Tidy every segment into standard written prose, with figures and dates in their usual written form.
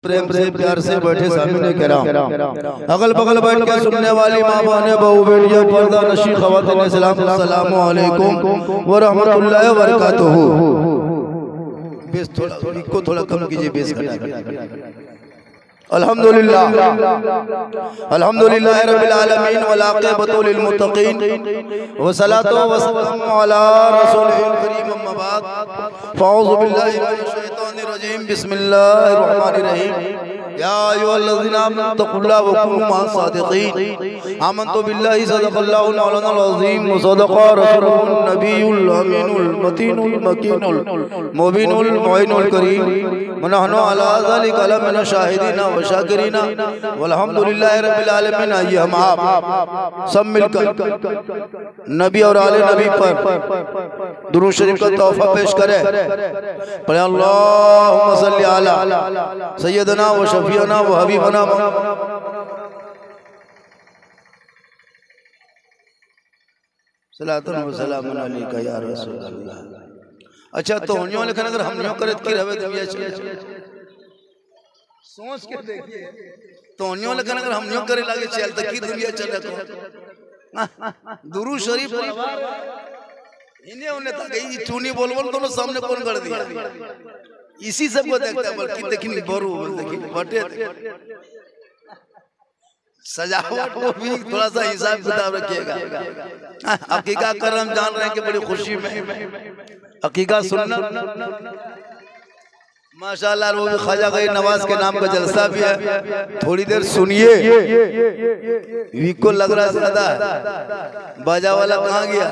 प्रेम से प्यार से बैठे सामने किराम, अगल बगल बैठ के सुनने वाली माँ बहने बहू बेटियों पर्दा नशी ख़वातीन इस्लाम, अस्सलामु अलैकुम व रहमतुल्लाहि व बरकातुहू। बेस थोड़ा कम कीजिए, बेस घटा। अल्हम्दुलिल्लाह अल्हम्दुलिल्लाह रब्बिल आलमीन वल आक़िबतु लिल मुत्तक़ीन व सलातु व सलामु अला रसूलिल करीम, अम्मा बाद, फ़अऊज़ु बिल्लाहि मिनश शैतानिर रजीम, बिस्मिल्लाहिर रहमानिर रहीम। या अय्युहल्लज़ीना आमनु तक़ुल्लाह व कुनू मअस सादिक़ीन। आमन्तु बिल्लाहि सदक़ल्लाहुल मौलानाल अज़ीम व सदक़ा रसूलुन नबियुल अमीनुल मतीनुल मकीनुल मुबीनुल मुइनुल करीम व नहनु अला ज़ालिका लमिन शाहिदीन व शाकिरीन वल्हम्दुलिल्लाहि रब्बिल आलमीन। आइए हम आप सब मिलकर नबी और आले नबी पर दुरूद शरीफ का तोहफा पेश करें। पढ़े अल्लाहुम्मा सल्ली अला सय्यदना व शफीअना व हबीबना सलातन व सलामुन अलैका या रसूल अल्लाह। अच्छा तो होनियो लेकिन अगर हम न्यों करे की रहे दुनिया चले, सोच के देखिए, तो न्यों लेकिन अगर हम न्यों करे लागे चल तो की दुनिया चले को दुरूद शरीफ इन्हें उन्हें तक ये चूनी बोल दोनों सामने कौन कर दिया, इसी सब को देखता है। बल्कि देखिए बरू देखिए बटे सजावट को भी थोड़ा सा हिसाब किताब रखिएगा। अकीका करम जान रहे हैं कि बड़ी खुशी में अकीका सुनना माशाल्लाह, वो भी ख्वाजा गरीब नवाज के नाम का जलसा भी है, थोड़ी देर सुनिए। वीको लग रहा ज्यादा है, बाजा वाला कहाँ गया,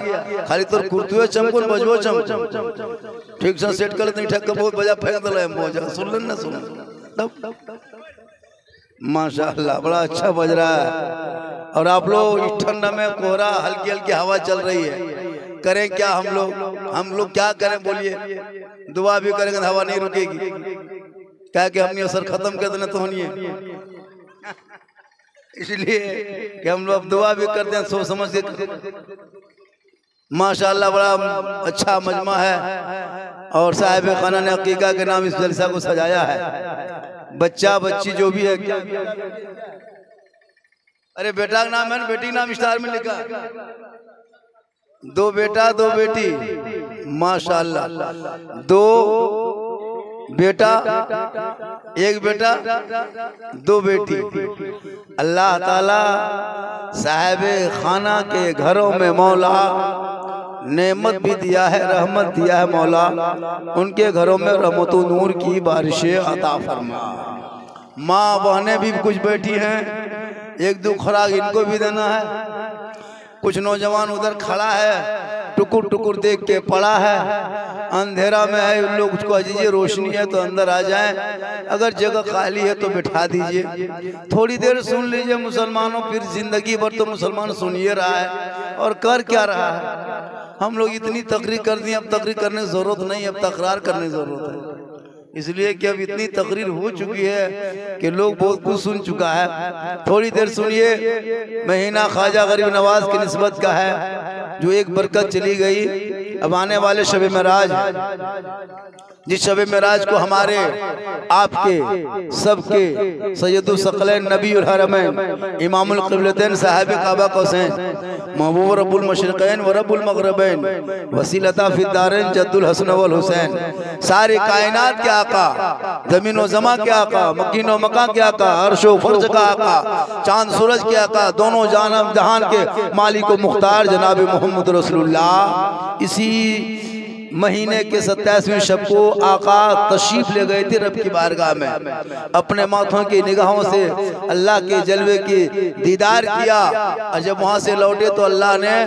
खाली तो कुर्तुए चमकुन बजबो चम ठीक से सेट कर नहीं ठक बहुत बजा फेंक दल है मौजा सुन लेना सुन माशाल्लाह बड़ा अच्छा बज रहा है। और आप लोग इस ठंड में कोहरा हल्की हल्की हवा चल रही है, करें क्या हम लोग क्या करें बोलिए, दुआ भी करेंगे हवा नहीं रुकेगी, क्या कि हमने असर खत्म कर देना तो होनी है, इसलिए कि हम लोग दुआ भी करते हैं सोच समझ के। माशाल्लाह बड़ा अच्छा मजमा है और साहिब खाना ने अकीका के नाम इस जलसा को सजाया है। बच्चा बच्ची जो भी है, अरे बेटा का नाम है, बेटी नाम स्टार में लिखा, दो बेटा दो बेटी, माशाल्लाह दो बेटा एक बेटा दो बेटी। अल्लाह ताला साहिब खाना के घरों में मौला नेमत भी दिया है, रहमत दिया है मौला, उनके घरों में रहमत नूर की बारिशें अता फरमा। माँ बहनें भी कुछ बैठी हैं, एक दो खुराक इनको भी देना है। कुछ नौजवान उधर खड़ा है, टुकुर टुकुर देख के पड़ा है, अंधेरा में है, उन लोग उसको अजीजिए रोशनी है तो अंदर आ जाएं, अगर जगह खाली है तो बिठा दीजिए, थोड़ी देर सुन लीजिए। मुसलमानों फिर जिंदगी भर तो मुसलमान सुनिए रहा है और कर क्या रहा है। हम लोग इतनी तकरीर कर दी, अब तकरीर करने की जरूरत नहीं, अब तकरार करने की जरूरत है, इसलिए कि अब इतनी तकरीर हो चुकी है कि लोग बहुत कुछ सुन चुका है। थोड़ी देर सुनिए। महीना ख्वाजा गरीब नवाज की निस्बत का है, जो एक बरकत चली गई। अब आने वाले शब मेराज, जिस शब मेराज को हमारे आपके सबके सैयदुल सकलैन नबीउल हरमैन इमामुल क़िबलतैन साहिब काबा कौसैन महबूब रब्बुल मशरिक़ैन व रब्बुल मग़रिबैन वसीलता फिद्दारैन जद्दुल हसन वल हुसैन, सारी कायनात के आका, जमीन व ज़मा के आका, मकीन व मकान के आका, अर्श व फर्श का आका, चांद सूरज के आका, दोनों जहान के मालिक व मुख्तार जनाब मोहम्मद रसूलुल्लाह, इसी महीने के 27वें शब को आका तशरीफ ले गए थे रब की बारगाह में, अपने माथों की निगाहों से अल्लाह के जलवे की दीदार किया। और जब वहां से लौटे तो अल्लाह ने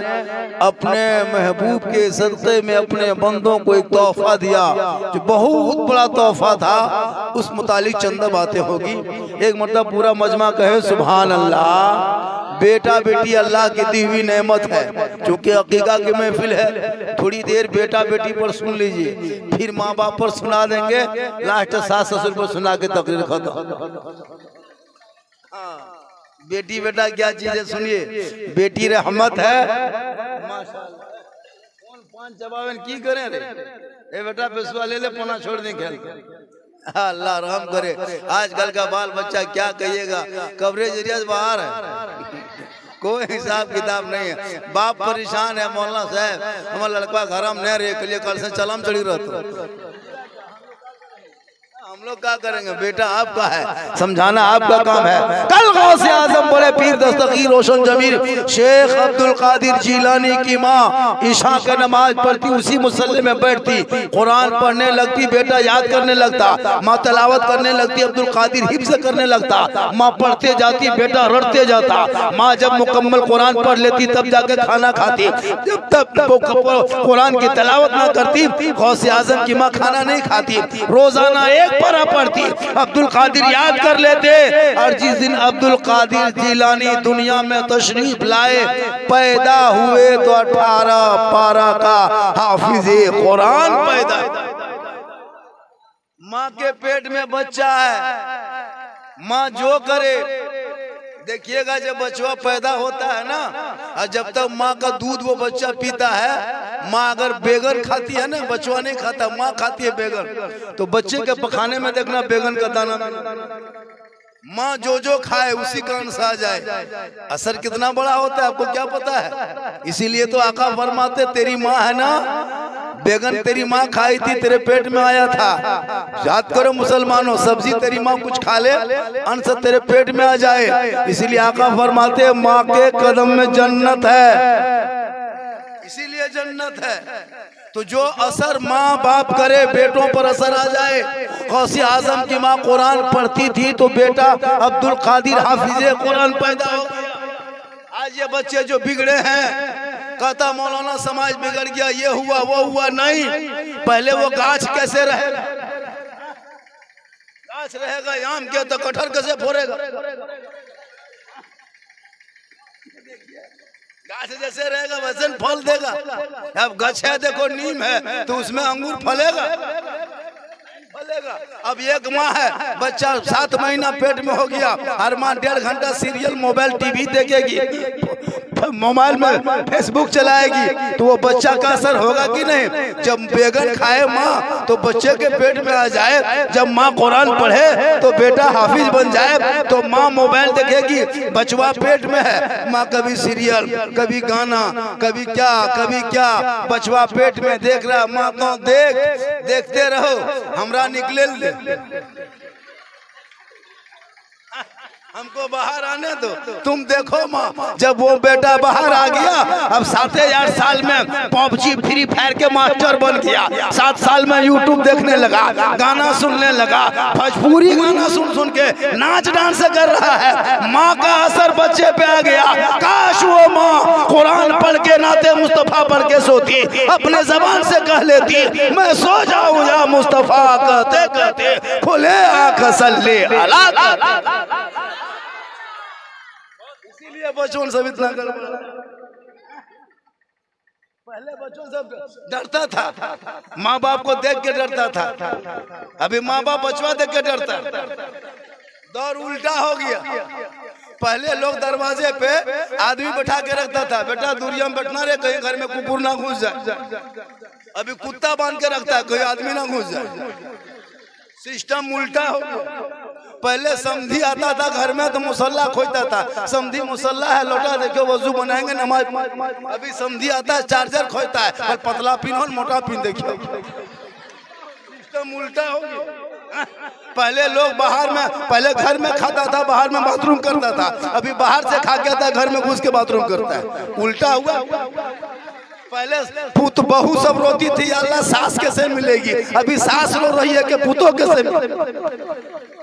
अपने महबूब के सदक़े में अपने बंदों को एक तोहफा दिया, जो बहुत बड़ा तोहफा था। उस मुतालिक चंद बातें होगी, एक मतलब पूरा मजमा कहे सुभान अल्लाह। बेटा बेटी अल्लाह की दी हुई नेमत है, क्योंकि अकीका की महफिल है। थोड़ी देर बेटा बेटी पर सुन लीजिए, फिर माँ बाप पर सुना देंगे, लास्ट सास ससुर पर सुना के तकरीर खत्म। बेटी बेटा क्या चीज है सुनिए, बेटी रहमत है माशाल्लाह। कौन पांच जवाबन की करे रे, ए बेटा पेशवा ले ले, पोना छोड़ दे खेल। अल्लाह रहम करे। आजकल का बाल बच्चा क्या कहिएगा, कवरेज एरिया बाहर है, कोई हिसाब किताब नहीं है। बाप परेशान है, मौलाना साहब हमारा लड़का घर में नहीं रहे, लिए कल से चलम चढ़ी रहता। हम लोग क्या करेंगे, बेटा आपका है, समझाना आपका काम है। कल गौसे आजम बड़े पीर दस्तगीर रोशन जमीर शेख अब्दुल कादिर जिलानी की माँ ईशा के नमाज पढ़ती, उसी मुसल्ले में बैठती, कुरान पढ़ने लगती, बेटा याद करने लगता, माँ तलावत करने लगती, अब्दुल कादिर हिफ्ज़ करने लगता, माँ पढ़ते जाती, बेटा रटते जाता। माँ जब मुकम्मल कुरान पढ़ लेती तब जाके खाना खाती, जब तक कुरान की तलावत ना करती गौसे आजम की माँ खाना नहीं खाती। रोजाना एक पारा पढ़ती, अब्दुल कादिर याद कर लेते। और जिस दिन अब्दुल कादिर जिलानी दुनिया में तशरीफ लाए, पैदा हुए तो 18 पारा का हाफिज़े कुरान पैदा। माँ के पेट में बच्चा है, माँ जो करे देखिएगा, जब बच्चा पैदा होता है ना, और जब तक माँ का दूध वो बच्चा पीता है, माँ अगर बैगन खाती है ना, बच्चा नहीं खाता, माँ खाती है बैगन, तो बच्चे के पखाने में देखना बैगन का दाना, माँ जो जो खाए उसी का अंश आ जाए। असर कितना बड़ा होता है आपको क्या पता है। इसीलिए तो आका फरमाते तेरी माँ है ना, बैगन तेरी माँ खाई थी, तेरे पेट में आया था। याद करो मुसलमानों, सब्जी तेरी माँ कुछ खा ले, अंश तेरे पेट में आ जाए। इसीलिए आका फरमाते माँ के कदम में जन्नत है, इसीलिए जन्नत है। तो जो असर माँ बाप करे बेटों पर असर आ जाए। गौसे आजम की माँ कुरान पढ़ती थी तो बेटा अब्दुल कादिर हाफिज़े कुरान पैदा हो गया। आज ये बच्चे जो बिगड़े हैं, कहता मौलाना समाज बिगड़ गया, ये हुआ वो हुआ, नहीं, पहले वो गाछ कैसे रहेगा, गाछ रहेगा आम के तो कटहल कैसे फोड़ेगा, गाछ जैसे रहेगा वैसे फल देगा। अब गछ है देखो नीम है तो उसमें अंगूर फलेगा, फलेगा। अब एक माँ है, बच्चा 7 महीना पेट में हो गया, हर माँ 1.5 घंटा सीरियल मोबाइल टीवी देखेगी, मोबाइल में फेसबुक चलाएगी, तो वो बच्चा का असर होगा कि नहीं। जब बैगन खाए माँ तो बच्चे के पेट में आ जाए, जब माँ कुरान पढ़े तो बेटा हाफिज बन जाए। तो माँ मोबाइल देखेगी, बचवा पेट में है, माँ कभी सीरियल कभी गाना कभी क्या, बचवा पेट में देख रहा, माँ तो देखते रहो, हमरा निकले हमको बाहर आने दो, तुम देखो माँ। जब वो बेटा बाहर आ गया, अब 7-8 साल में पबजी फ्री फायर के मास्टर बन गया, 7 साल में यूट्यूब देखने लगा, गाना सुनने लगा, भोजपुरी गाना सुन के नाच डांस कर रहा है। माँ का असर बच्चे पे आ गया। काश वो माँ कुरान पढ़ के नाते मुस्तफा पढ़ के सोती, अपने जबान से कह लेती मैं सो जाऊं या मुस्तफा, कहते कहते खुले आंख सल्ले अला। इसीलिए बच्चों सब इतना पहले बच्चों सब डरता था, माँ बाप को देख के डरता था, अभी माँ बाप बचवा देख के डरता। दौर उल्टा हो गया। पहले लोग दरवाजे पे आदमी बैठा के रखता था, बेटा दूरिया में बैठना रे, कहीं घर में कुकुर ना घुस जाए। अभी कुत्ता बांध के रखता है, कोई आदमी ना घुस जाए। सिस्टम उल्टा हो गया। पहले समधी आता था घर में तो मुसल्ला खोजता था, समधी मुसल्ला है लौटा देखो वजू बनाएंगे नमाज। अभी समधी आता है चार्जर खोजता है, और पतला पिन और मोटा पिन देखिए, सिस्टम उल्टा हो गया। पहले लोग बाहर में, पहले घर में खाता था, बाहर में बाथरूम करता था, अभी बाहर से खा के आता है, घर में घुस के बाथरूम करता है, उल्टा हुआ। पहले पुत बहू सब रोती थी अल्लाह सास कैसे मिलेगी, अभी सास रो रही है कि पुतों कैसे मिलेगी।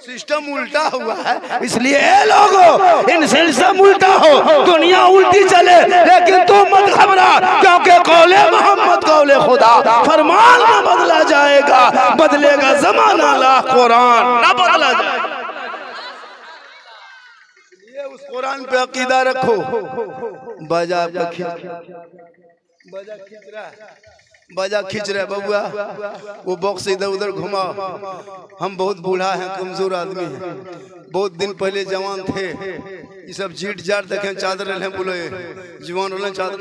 सिस्टम उल्टा हुआ है। इसलिए लोगों इन सिस्टम उल्टा हो, दुनिया उल्टी चले, लेकिन तू मत घबरा, क्योंकि कौले मोहम्मद कौले खुदा, फरमान न बदला जाएगा, बदलेगा जमाना ला कुरान न बदला जाएगा। इसलिए उस कुरान पे अकीदा रखो। बाजा खींच रहा है बबुआ, वो बॉक्स इधर उधर घुमा। हम बहुत बूढ़ा हैं, कमजोर आदमी हैं, बहुत दिन पहले जवान थे, ये सब जीट जाट देखें, चादर रहे बोले जवान रहे चादर,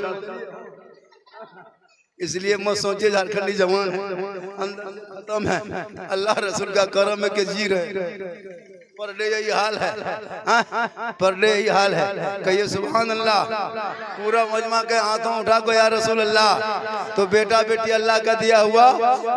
इसलिए मत सोचिए झारखंडी जवान है, अंदर खत्म है। अल्लाह रसूल का करम है कि जी रहे। पर डे यही हाल है, पर डे यही हाल है। कहिए सुभान अल्लाह। पूरा मजमा के हाथों उठा को या रसूल अल्लाह। तो बेटा बेटी अल्लाह का दिया हुआ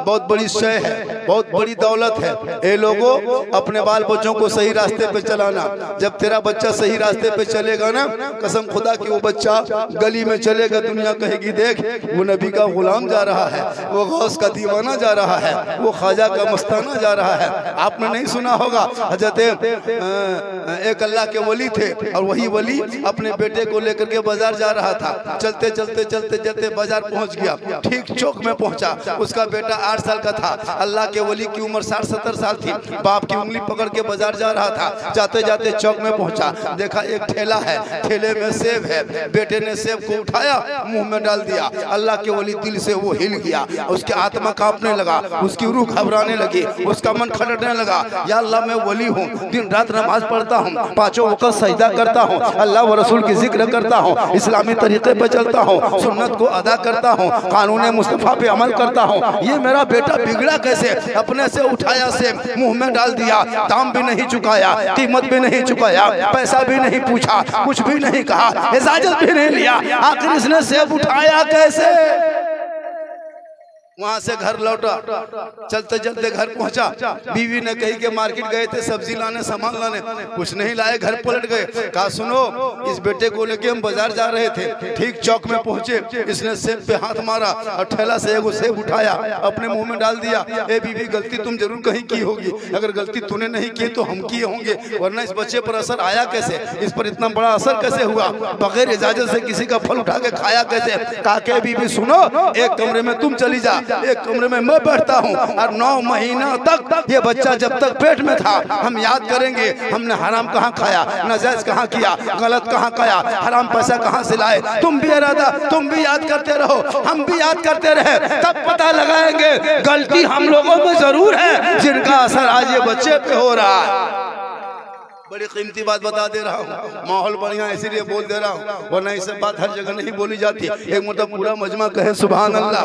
बहुत बड़ी शय है, बहुत बड़ी दौलत है। ये लोगों अपने बाल बच्चों को सही रास्ते पे चलाना। जब तेरा बच्चा सही रास्ते पे चलेगा ना, कसम खुदा की वो बच्चा गली में चलेगा, दुनिया कहेगी देख वो नबी का गुलाम जा रहा है, वो गौस का दीवाना जा रहा है, वो ख्वाजा का मस्ताना जा रहा है। आपने नहीं सुना होगा, हजरत एक अल्लाह के वली थे और वही वली अपने बेटे को लेकर के बाजार जा रहा था। चलते चलते चलते चलते बाजार पहुंच गया, ठीक चौक में पहुंचा। उसका बेटा 8 साल का था। अल्लाह के वली की उम्र 60-70 साल थी। बाप की उंगली पकड़ के बाजार जा रहा था। जाते जाते चौक में पहुंचा, देखा एक ठेला है, ठेले में सेब है। बेटे ने सेब को उठाया, मुंह में डाल दिया। अल्लाह के वली दिल से वो हिल गया, उसकी आत्मा कांपने लगा, उसकी रूह घबराने लगी, उसका मन खटकने लगा। या अल्लाह मैं वली हूँ, दिन रात नमाज पढ़ता हूँ, 5 वक्त सजदा करता हूँ, अल्लाह व रसूल की जिक्र करता हूँ, इस्लामी तरीके पे चलता हूँ, सुन्नत को अदा करता हूँ, कानून मुस्तफा पे अमल करता हूँ। ये मेरा बेटा बिगड़ा कैसे? अपने से उठाया से मुंह में डाल दिया, दाम भी नहीं चुकाया, कीमत भी नहीं चुकाया, पैसा भी नहीं पूछा, कुछ भी नहीं कहा, इजाजत भी नहीं लिया। आखिर इसने सेब उठाया कैसे? वहां से घर लौटा, चलते चलते घर पहुंचा। बीवी ने कही कि मार्केट गए थे सब्जी लाने, सामान लाने, कुछ नहीं लाए, घर पलट गए। कहा सुनो, इस बेटे को लेके हम बाजार जा रहे थे, ठीक चौक में पहुंचे, इसने सेब पे हाथ मारा और ठेला से एगो सेब उठाया, अपने मुंह में डाल दिया। ए बीवी, गलती तुम जरूर कहीं की होगी, अगर गलती तूने नहीं की तो हम किए होंगे, वरना इस बच्चे पर असर आया कैसे? इस पर इतना बड़ा असर कैसे हुआ? बगैर इजाजत से किसी का फल उठा के खाया कैसे? कहा के बीवी सुनो, एक कमरे में तुम चली जा, एक कमरे में मैं बैठता हूँ, और 9 महीना तक ये बच्चा जब तक पेट में था हम याद करेंगे हमने हराम कहाँ खाया, नाजायज कहाँ किया, गलत कहाँ खाया, हराम पैसा कहाँ से लाए। तुम भी इरादा, तुम भी याद करते रहो, हम भी याद करते रहे, तब पता लगाएंगे गलती हम लोगों में जरूर है जिनका असर आज ये बच्चे पे हो रहा है। बड़ी कीमती बात बता दे रहा हूँ, माहौल बढ़िया इसीलिए बोल दे रहा हूँ, वरना ये सब बात हर जगह नहीं बोली जाती। एक मतलब पूरा मजमा कहे सुभान अल्लाह।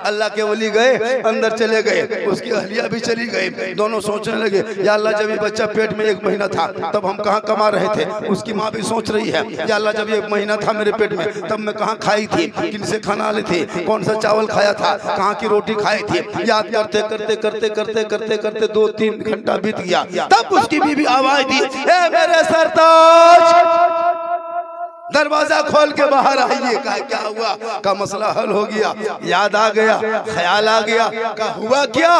अल्लाह के वली गए, अंदर चले गए, उसकी अहलिया भी चली गई। दोनों सोचने लगे, या अल्लाह जब ये बच्चा पेट में 1 महीना था तब हम कहाँ कमा रहे थे। उसकी माँ भी सोच रही है, या अल्लाह जब 1 महीना था मेरे पेट में तब मैं कहाँ खाई थी, किनसे खाना ली थी, कौन सा चावल खाया था, कहाँ की रोटी खाई थी। याद करते करते करते करते करते करते 2-3 घंटा बीत गया। तब उसकी बीवी आवाज दी, ए मेरे सरताज, दरवाजा खोल के बाहर आइए। कहा क्या हुआ? का मसला हल हो गया। याद आ गया, ख्याल आ गया। का हुआ क्या?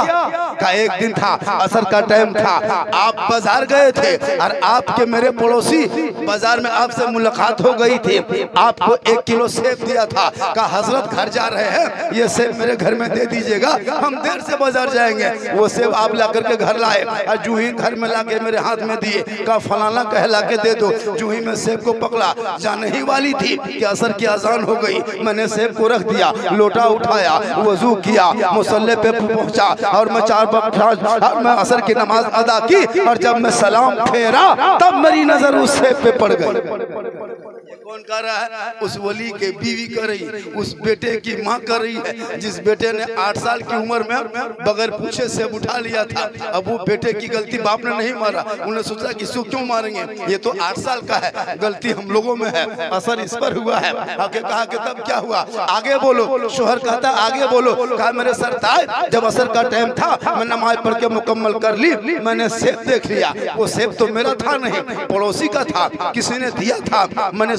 का एक दिन था, असर का टाइम था, आप बाजार गए थे और आपके मेरे पड़ोसी बाजार में आपसे मुलाकात हो गई थी, आपको 1 किलो सेब दिया था। का हजरत घर जा रहे हैं, ये सेब मेरे घर में दे दीजिएगा, हम देर से बाजार जाएंगे। वो सेब आप ला करके घर लाए और जूही घर में ला के मेरे हाथ में दिए। का फलाना कहला के दे दो। जूही में सेब को पकड़ा, नहीं वाली थी कि असर की अजान हो गई। मैंने सेब को रख दिया, लोटा उठाया, वजू किया, मुसल्ले पे पहुंचा और मैं 4 वक्त मैं असर की नमाज अदा की। और जब मैं सलाम फेरा तब मेरी नजर उस सेब पे पड़ गई। कौन कर रहा है? उस वली के बीवी कर रही, उस बेटे की माँ कर रही है, जिस बेटे ने 8 साल की उम्र में बगैर पूछे सेब उठा लिया था। अब वो बेटे की गलती बाप ने नहीं मारा, उन्हें सोचा कि इसको क्यों मारेंगे, ये तो 8 साल का है, गलती हम लोगों में है, असर इस पर हुआ है। आगे कहा कि तब क्या हुआ? आगे बोलो। शोहर कहता आगे बोलो। कहा मेरे सरताज, जब असर का टाइम था मैं नमाज पढ़ के मुकम्मल कर ली, मैंने सेब देख लिया। वो सेब तो मेरा था नहीं, पड़ोसी का था, किसी ने दिया था। मैंने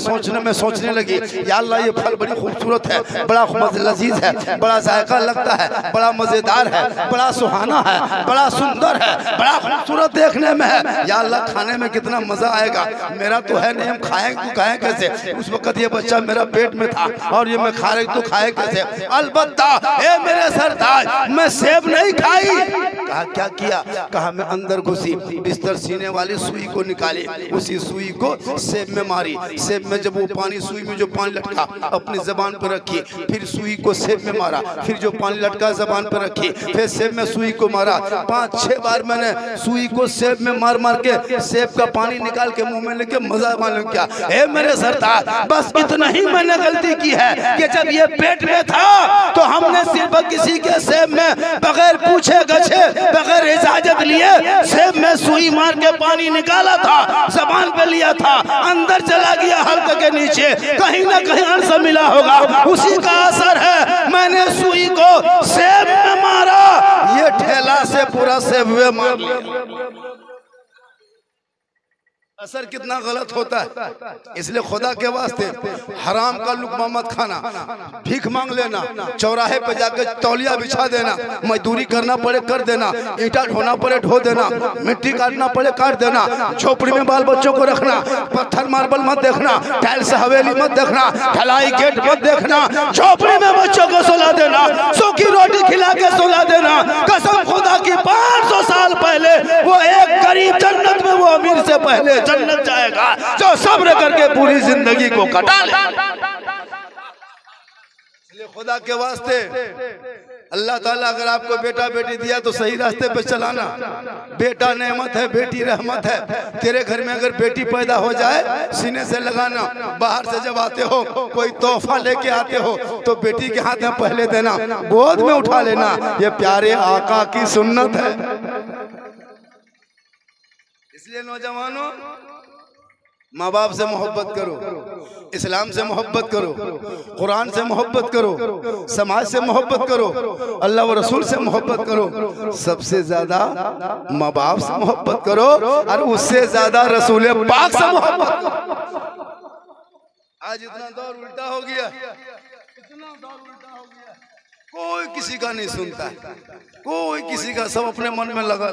सोचने लगी, या अल्लाह ये फल बड़ी खूबसूरत है, बड़ा लजीज है, बड़ा जायका लगता है, बड़ा मजेदार है, बड़ा सुहाना है, बड़ा सुंदर है, बड़ा खूबसूरत देखने में है। या अल्लाह खाने में कितना मजा आएगा, मेरा तो है नहीं, हम खाएं तो खाएं कैसे? उस वक्त ये बच्चा मेरा पेट में था और ये मैं खा रही तो खाए कैसे? अलबत्ता ए मेरे सरताज, मैं सेब नहीं खाई। कहा क्या किया? कहा मैं अंदर घुसी, बिस्तर सीने वाली सुई को निकाली, उसी सुई को सेब में मारी, सेब में जब वो पानी सुई में जो पानी लटका अपनी जबान पर रखी, फिर सुई को सेब में मारा, फिर जो पानी लटका जबान पर रखी, फिर सेब में सुई को मारा। 5-6 बार मैंने सुई को सेब में मार मार के सेब का पानी निकाल के मुंह में लेके मजा मालूम क्या। हे मेरे सरदार, बस इतना ही मैंने गलती की है कि जब ये पेट में था तो हमने सिर्फ किसी के सेब में बगैर पूछे गछे बगैर इजाजत लिए सेब में सुई मार के पानी निकाला था, जबान पे लिया था, अंदर चला गया हल्क के नीचे, कहीं ना कहीं अंश मिला होगा, उसी का असर है। मैंने सुई को सेब में मारा, ये ठेला से पूरा सेब में मार लिया। असर कितना गलत होता है। इसलिए खुदा के वास्ते हराम का लुक़मा मत खाना, भीख मांग लेना, चौराहे पे जाकर तौलिया बिछा देना, मजदूरी करना पड़े कर देना, ईंटा ढोना पड़े ढो देना, मिट्टी काटना पड़े काट देना, झोपड़ी में बाल बच्चों को रखना, पत्थर मार्बल मत देखना, टाइल्स हवेली मत देखना, ढलाई गेट मत देखना, झोपड़ी में बच्चों को सुला देना, सूखी रोटी खिला के सुला देना। कसम खुदा की 500 साल पहले वो एक गरीब जन्नत में, वो अमीर से पहले जन्नत जाएगा जो सब्र करके पूरी जिंदगी को कटा ले। इसलिए खुदा के वास्ते अल्लाह ताला अगर आपको बेटा बेटी दिया तो सही रास्ते पे चलाना। बेटा नेमत है, बेटी रहमत है। तेरे घर में अगर बेटी पैदा हो जाए सीने से लगाना। बाहर से जब आते हो कोई तोहफा लेके आते हो तो बेटी के हाथ में पहले देना, गोद में उठा लेना। ये प्यारे आका की सुन्नत है। इसलिए नौजवानों, माँ बाप से मोहब्बत करो, इस्लाम से मोहब्बत करो, कुरान से मोहब्बत करो, समाज से मोहब्बत करो, अल्लाह व रसूल से मोहब्बत करो, सबसे ज्यादा माँ बाप से मोहब्बत करो और उससे ज्यादा रसूल पाक से मोहब्बत करो। आज इतना दौर उल्टा हो गया, इतना दौर उल्टा हो गया, कोई किसी का नहीं सुनता है, कोई किसी का, सब अपने मन में लगा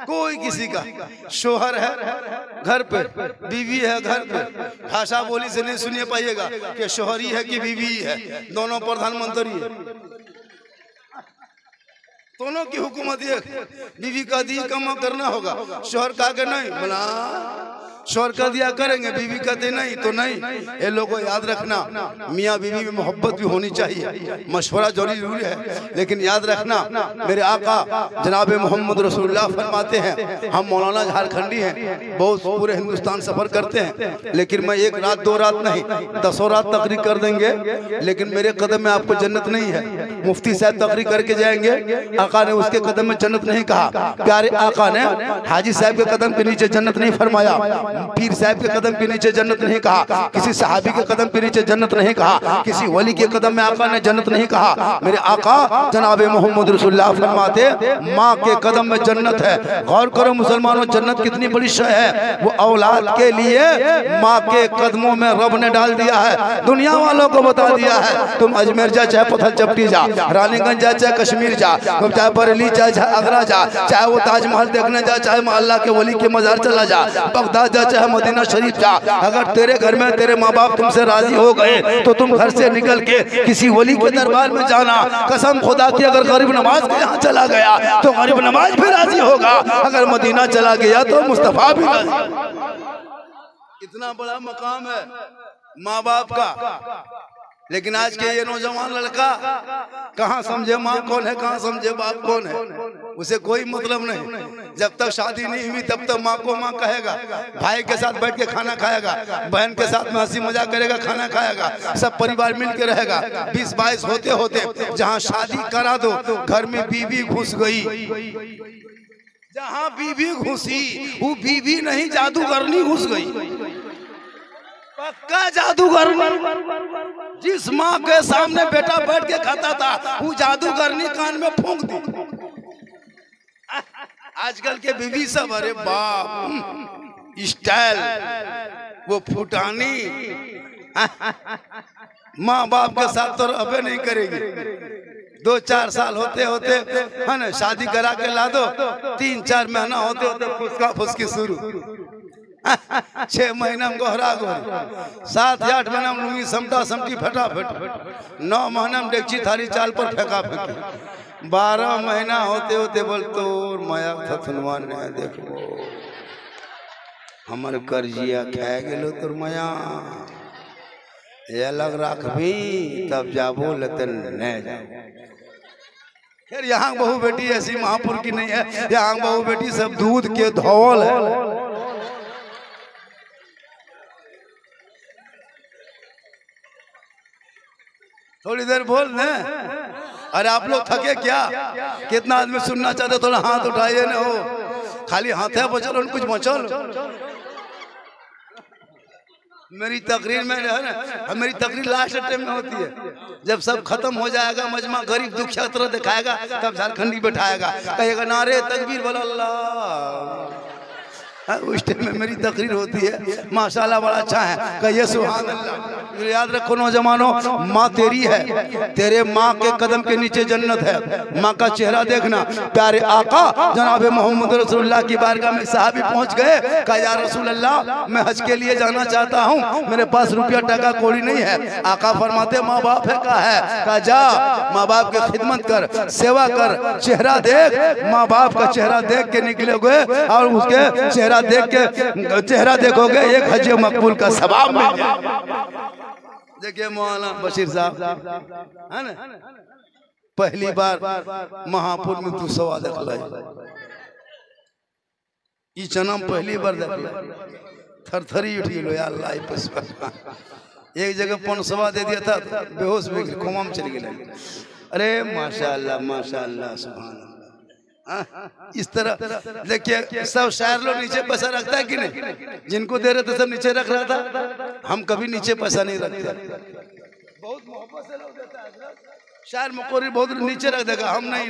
कोई किसी का। शोहर है घर पे, बीवी है घर पे, भाषा बोली से नहीं सुनिए पाइएगा कि शोहरी है कि बीवी है, दोनों प्रधानमंत्री है, दोनों की हुकूमत ये। बीवी का दी कमा करना होगा, शोहर का के नहीं बोला, शोहर का दिया करेंगे, बीवी का दे नहीं तो नहीं। ये लोगों याद रखना, मियाँ बीवी में मोहब्बत भी होनी चाहिए, मशवरा जरूरी है, लेकिन याद रखना मेरे आका जनाब मोहम्मद रसूलुल्लाह फरमाते हैं, हम मौलाना झारखंडी हैं, बहुत पूरे हिंदुस्तान सफर करते हैं, लेकिन मैं 1 रात 2 रात नहीं 10 रात तकरीर कर देंगे, लेकिन मेरे कदम में आपको जन्नत नहीं है। मुफ्ती साहब तकरीर करके जाएंगे, आका ने उसके कदम में जन्नत नहीं कहा, प्यारे आका ने हाजी साहब के कदम के नीचे जन्नत नहीं फरमाया, पीर साहब के कदम के नीचे जन्नत नहीं कहा, किसी सहाबी के कदम के नीचे जन्नत नहीं कहा, किसी वली के कदम में आका ने जन्नत नहीं कहा। मेरे आका जनाब मोहम्मद रसूलुल्लाह फरमाते माँ के कदम में जन्नत है। गौर करो मुसलमानों, जन्नत कितनी बड़ी शय है। वो औलाद के लिए माँ के कदमों में रब ने डाल दिया है। दुनिया वालों को बता दिया है, तुम अजमेर जा, चाहे पत्थर चपटी जा, रानीगंज जा, चाहे कश्मीर जा, तुम चाहे बरेली जा, चाहे आगरा जा, चाहे वो ताजमहल देखने जा, चाहे अल्लाह के वली के मजार चला जा, बगदाद जा, चाहे मदीना शरीफ जा, अगर तेरे घर में तेरे माँ बाप तुमसे राजी हो गए तो तुम घर से निकल के किसी वली के दरबार में जाना। कसम खुदा की, अगर गरीब नवाज के यहाँ चला गया तो गरीब नवाज भी राजी होगा, अगर मदीना चला गया तो मुस्तफा भी राजी। इतना बड़ा मकाम है माँ बाप का। लेकिन आज के ये नौजवान लड़का कहाँ समझे माँ कौन है, कहाँ समझे बाप कौन है, उसे कोई मतलब नहीं। जब तक शादी नहीं हुई तब तक माँ को माँ कहेगा, भाई के साथ बैठ के खाना खाएगा, बहन के साथ में हंसी मजाक करेगा, खाना खाएगा, सब परिवार मिल के रहेगा। 20-22 होते होते जहाँ शादी करा दो, घर में बीवी घुस गई, जहाँ बीवी घुसी वो बीवी नहीं जादूगरनी घुस गई, पक्का जादूगर। जिस माँ के सामने बेटा बैठ के खाता था वो जादूगरनी कान में फूंक दी। आजकल के बीवी सब अरे बाप स्टाइल, वो फुटानी, माँ बाप के साथ तो अबे नहीं करेगी। 2-4 साल होते होते है ना शादी करा के ला दो, 3-4 महीना होते होते फुसका फुसकी शुरू, 6 महीना में गोहरा गोहरी, 7-8 महीना में लुंगी समटा समटी फटाफट, 9 महीना में डेगची थाली चाल पर फेंका फेंकी, 12 महीना होते होते बोल तो माया थथनवान ने देखो हमर कर्जिया खा गेलो तोर माया ये अलग रखबी तब जाबो लेतन नहीं जाबो। खैर यहाँ बहू बेटी ऐसी महापुर की नहीं है, यहाँ बहू बेटी सब दूध के धौल है। थोड़ी देर बोल न। अरे आप लोग थके क्या? कितना आदमी सुनना चाहते थोड़ा हाथ उठाइए ना, हो खाली हाथ है बचल और कुछ बचल। मेरी तकरीर में है ना, मेरी तकरीर लास्ट टाइम में होती है जब सब खत्म हो जाएगा, मजमा गरीब दुखिया तरह दिखाएगा, तब झारखंडी बैठाएगा, कहेगा नारे तकबीर बोलो अल्लाह। उस टाइम में मेरी तकरीर होती है। माशाल्लाह बड़ा अच्छा है, कहिए सुभान अल्लाह। याद रखो नौजवानों, माँ तेरी है, तेरे माँ के कदम के नीचे जन्नत है। माँ का चेहरा देखना। प्यारे आका जनाब मोहम्मद रसूलुल्लाह की बारगाह में साहबी पहुँच गए, कहा या रसूल अल्लाह मैं हज के लिए जाना चाहता हूँ, मेरे पास रुपया टका कौड़ी नहीं है। आका फरमाते माँ बाप है का है, कहा जा माँ बाप की खिदमत कर, सेवा कर, चेहरा देख। माँ बाप का चेहरा देख के निकलोगे और उसके चेहरा देखोगे, एक हज मकबूल का सवाब मिल जाएगा। देखिए मौलाना बशीर साहब है ना, पहली बार महापुर में तू सवा देखला, ई जन्म पहली बार देखला, थरथरी उठ गेलो यार अल्लाह। एक जगह पनसवा दे दिया था, बेहोश हो गए, कोमा में चल गए। अरे माशाअल्लाह माशाअल्लाह सुभान अल्लाह। इस तरह देखिए सब शायर लोग नीचे पैसा रखता है कि नहीं? जिनको दे रहे थे सब नीचे रख रहा था, हम कभी नीचे पैसा नहीं रखते, बहुत मोहब्बत से लोग देता है। शायर मकोरी बहुत नीचे रख देगा, हम नहीं,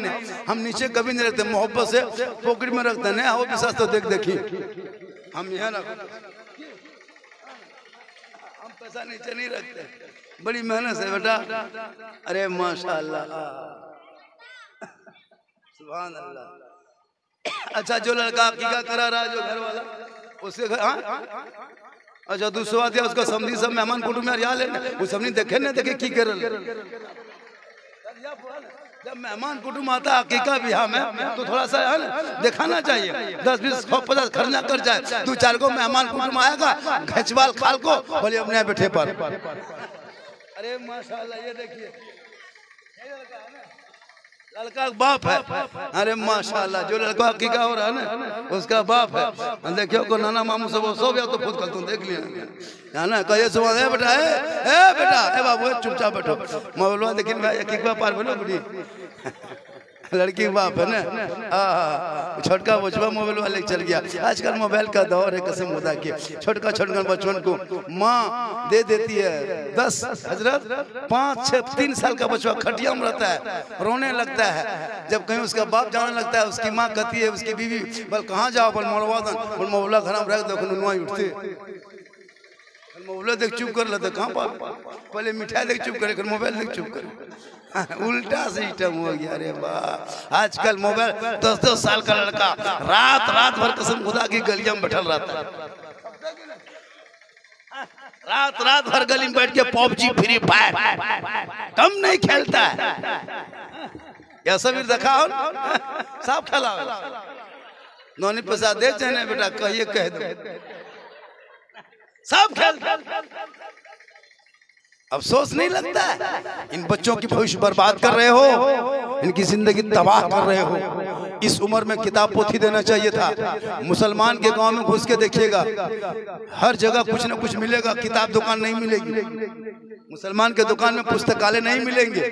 हम नीचे कभी नहीं रखते, मोहब्बत से पॉकेट में रखते हैं। हो विश्वास तो देख देखिए, हम यहाँ रखते, हम पैसा नीचे नहीं रखते, बड़ी मेहनत से बेटा। अरे माशाअल्लाह सुभान अल्लाह। अच्छा जो लड़का अकीका करा रहा है, जो घर वाला उसके घर, अच्छा दूसरा दिया उसका समझी सब मेहमान कुटुंब में याद है, वो समझी देखे न देखे की कर। जब मेहमान कुटुंब आता है अकीका बिहार में तो थोड़ा सा है ना दिखाना चाहिए, 10-20 50 खर्चा कर जाए, 2-4 को मेहमान कुटुंब आएगा, घचवाल खाल को बोले अपने बैठे पर। अरे माशाल्लाह ये देखिए लड़का बाप है। अरे माशाल्लाह जो लड़का अकीका हो रहा है ना उसका बाप है। देखियो को नाना मामू सब सो गया तो खुद कल तुम देख लिया है ना, कहिए सुबह है बेटा, ए बेटा, ए बाबू चुपचाप बैठो, मोबाइल लेकिन भाई अकीका पार बोलो बुढ़ी लड़की बाप है ना, छोटका बचवा मोबाइल वाले चल गया। आजकल मोबाइल का दौर है, कसम खुदा की। छोटका बचपन को माँ दे देती है 10 हजरत 5-6-3 साल का बचवा खटिया में रहता है, रोने लगता है। जब कहीं उसका बाप जाने लगता है, उसकी माँ कहती है, उसकी बीवी बोल कहाँ जाओ, बोल मोबाइल मोबाइल घर में रख दो, नुआ उठते मोबाइल देख चुप कर लेते, कहाँ पहले मिठाई देख चुप करे, मोबाइल देख चुप करे, उल्टा सिस्टम हो गया। अरे वाह आजकल मोबाइल 10-10 साल का लड़का रात भर कसम खुदा की गलियां में बैठल रहता है, रात भर गली में बैठ के पबजी फ्री फायर कम नहीं खेलता है। यह सब देखा हो सब खेला नौनी पैसा दे चाहे बेटा, कहिए कह दो सब खेल। अफसोस नहीं लगता है इन बच्चों की भविष्य बर्बाद कर रहे हो, इनकी जिंदगी तबाह कर रहे हो। इस उम्र में किताब पोथी देना चाहिए था। मुसलमान के गांव में घुस के देखिएगा, हर जगह कुछ न कुछ मिलेगा, किताब दुकान नहीं मिलेगी। मुसलमान के दुकान में पुस्तकालय नहीं मिलेंगे,